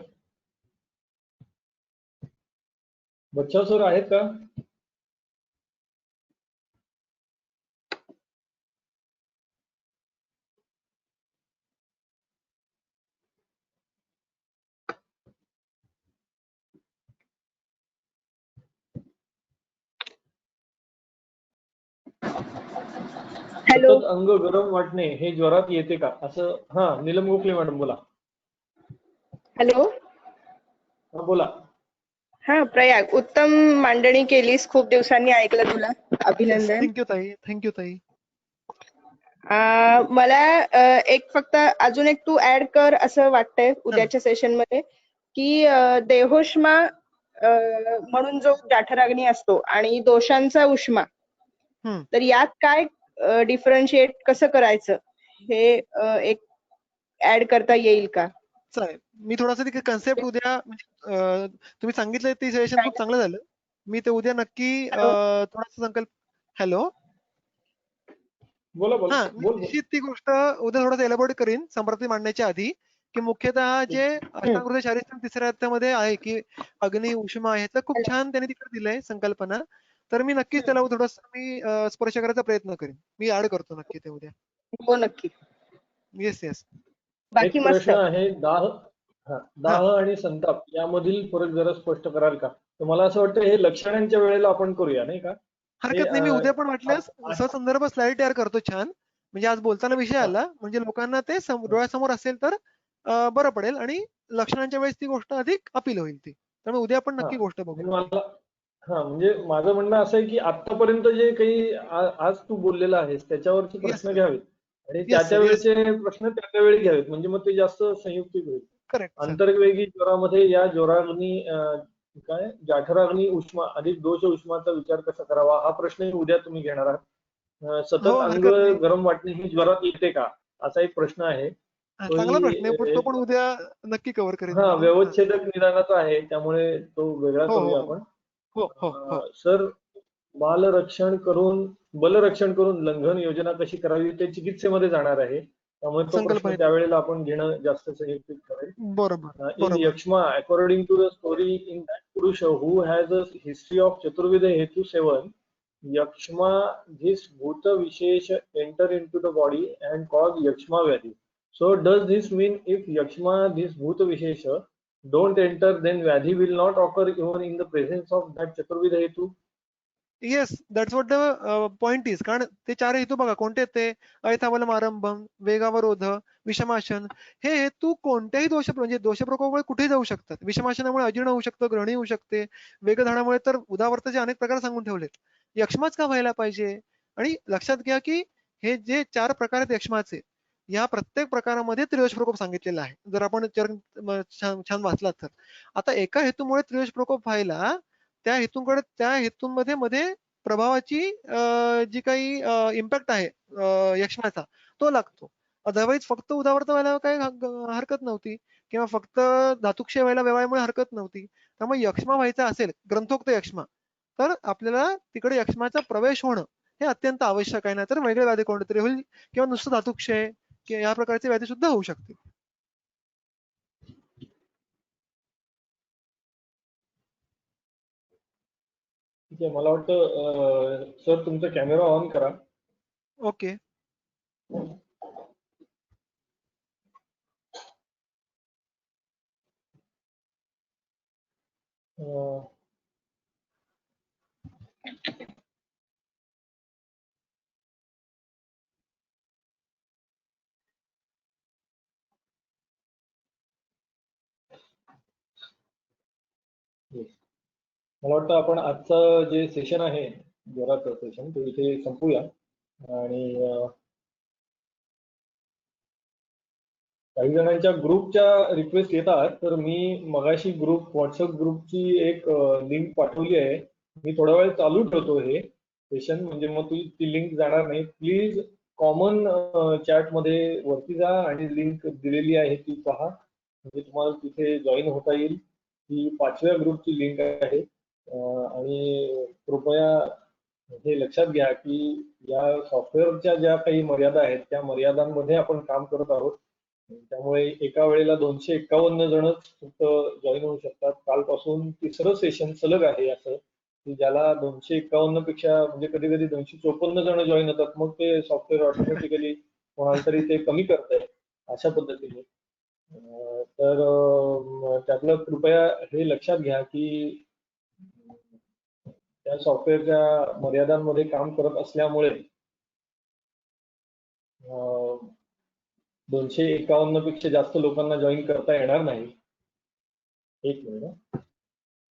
बच्चाव सर आहेत का? हॅलो. अंग गरम वाटणे हे ज्वरात येते का असं? हा, नीलम गोखले मॅडम बोला. हॅलो. हा बोला. हा प्रयाग, उत्तम मांडणी केलीस, खूप दिवसांनी ऐकलं तुला, अभिनंदन. थँक्यू ताई. थँक्यू ताई. मला एक फक्त अजून एक तू ऍड कर असं वाटतंय उद्याच्या सेशन मध्ये, की देहोष्मा म्हणून जो जाठराग्नी असतो आणि दोषांचा उष्मा, तर यात काय डिफरन्शिएट कसं करायचं हे एक ऍड करता येईल का? चालेल, मी थोडासा ती कन्सेप्ट उद्या म्हणजे तुम्ही सांगितलं ते सेशन खूप चांगलं झालं. मी ते उद्या नक्की थोडासा संकल्प. हॅलो. बोला बोला. हा, निश्चित ती गोष्ट उद्या थोडंसं एलॅबोरेट करीन संप्राप्ती मांडण्याच्या आधी, की मुख्यतः जे अष्टांगहृदय शारीरश्रम तिसऱ्या अध्यायामध्ये आहे की अग्नी उष्मा आहे तर खूप छान त्यांनी तिकडे दिलंय संकल्पना. तर मी नक्कीच त्याला थोडस मी स्पर्श करायचा प्रयत्न करेन. मी ऍड करतो नक्की ते उद्या. हो नक्की. Yes yes. बाकी एक मस्त. प्रश्न आहे, दाह आणि संताप यामधील फरक जरा स्पष्ट कराल का? तर मला असं वाटतं हे लक्षणांच्या वेळेला आपण करूया नाही का? हरकत नाही, मी उद्या पण वाटल्यास ससंदर्भ स्लाइड तयार करतो छान. म्हणजे आज बोलताना विषय आला म्हणजे लोकांना ते डोळ्यासमोर असेल तर बरं पडेल आणि लक्षणांच्या वेळेस ती गोष्ट अधिक अपील होईल ती. त्यामुळे उद्या आपण नक्की गोष्ट बघू. म्हणजे माझं म्हणणं असं आहे की आतापर्यंत जे काही आज तू बोललेला आहेस त्याच्यावरचे प्रश्न घ्यावेत आणि त्याच्या वेळेचे प्रश्न त्या वेळी घ्यावेत म्हणजे मग ते जास्त संयुक्तिक होईल. करेक्ट. आंतरवेगी ज्वरामध्ये या ज्वराग्नी काय जाठराग्नी उष्मा अधिक दोष उष्माचा विचार कसा करावा हा प्रश्न उद्या तुम्ही घेणार आहात. सतत अंग गरम वाटणे ही ज्वरात येते का असा एक प्रश्न आहे. चांगला प्रश्न आहे, तो पण उद्या नक्की कव्हर करेन. व्यवच्छेदक निदानाचा आहे त्यामुळे तो वेगळा करूया आपण. सर, बलरक्षण करून लंघन योजना कशी करावी ते चिकित्सेमध्ये जाणार आहे त्यामुळे तो प्रश्न त्यावेळेला आपण घेणं जास्त संयुक्तिक करेल. बरोबर. In yakshma according to the story in that purusha who has a history of chaturvidha hetu seven yakshma this bhuta vishesha enter into the body and cause yakshma vyadhi. So does this mean if Yakshma, this Bhuta Vishesha, don't enter, then Vyadhi will not occur even in the presence of that Chaturvidha Hetu? Yes, that's what the point is. कारण ते चार हेतू बघा कोणते ते अयथावलम आरंभम, वेगावरोध, विषमाशन. हे हेतू कोणत्याही म्हणजे दोषप्रकोपामुळे कुठेही जाऊ शकतात. विषमाशनामुळे अजीर्ण होऊ शकतं, ग्रहणी होऊ शकते, वेगधानामुळे तर उदावर्ताचे अनेक प्रकार सांगून ठेवलेत. यक्ष्माच का व्हायला पाहिजे? आणि लक्षात घ्या की हे जे 4 प्रकार आहेत यक्ष्माचे या प्रत्येक प्रकारामध्ये त्रिदोष प्रकोप सांगितलेला आहे. जर आपण छान वाचलात तर. आता एका हेतूमुळे त्रिदोष प्रकोप व्हायला त्या हेतूंमध्ये मध्ये प्रभावाची जी काही इम्पॅक्ट आहे यक्ष्माचा तो लागतो. अदरवाईज फक्त उदावर्त व्हायला काही हरकत नव्हती किंवा फक्त धातुक्षय व्हायला व्यवहारामुळे हरकत नव्हती. त्यामुळे यक्ष्मा व्हायचा असेल ग्रंथोक्त यक्ष्मा तर आपल्याला तिकडे यक्ष्माचा प्रवेश होणं हे अत्यंत आवश्यक आहे. नाहीतर वेगळे व्याधी कोणते तरी होईल किंवा नुसतं धातुक्षय किंवा या प्रकारचे व्याधी सुद्धा होऊ शकते. ठीक आहे, मला वाटतं सर तुमचा कॅमेरा ऑन करा. ओके. मला वाटतं आपण आजचं जे सेशन आहे ज्वराचं सेशन ते इथे संपूया. आणि काही जणांच्या ग्रुपच्या रिक्वेस्ट येतात तर मी मगाशी व्हॉट्सअप ग्रुपची एक लिंक पाठवली आहे. मी थोडा वेळ चालू ठेवतो हे सेशन म्हणजे मग ती लिंक जाणार नाही. प्लीज कॉमन चॅट मध्ये वरती जा आणि लिंक दिलेली आहे ती पहा म्हणजे तुम्हाला तिथे जॉईन होता येईल. ही 5व्या ग्रुपची लिंक आहे. आणि कृपया हे लक्षात घ्या की या सॉफ्टवेअरच्या ज्या काही मर्यादा आहेत त्या मर्यादांमध्ये आपण काम करत आहोत. त्यामुळे एका वेळेला 251 जणच फक्त जॉईन होऊ शकतात. कालपासून तिसरं सेशन सलग आहे असं की ज्याला 251 पेक्षा म्हणजे कधी कधी 254 जण जॉईन होतात. मग ते सॉफ्टवेअर ऑटोमॅटिकली कोणाला तरी ते कमी करतंय अशा पद्धतीने. तर त्यातलं कृपया हे लक्षात घ्या की त्या सॉफ्टवेअरच्या मर्यादांमध्ये काम करत असल्यामुळे 251 पेक्षा जास्त लोकांना जॉईन करता येणार नाही. एक मिनिट.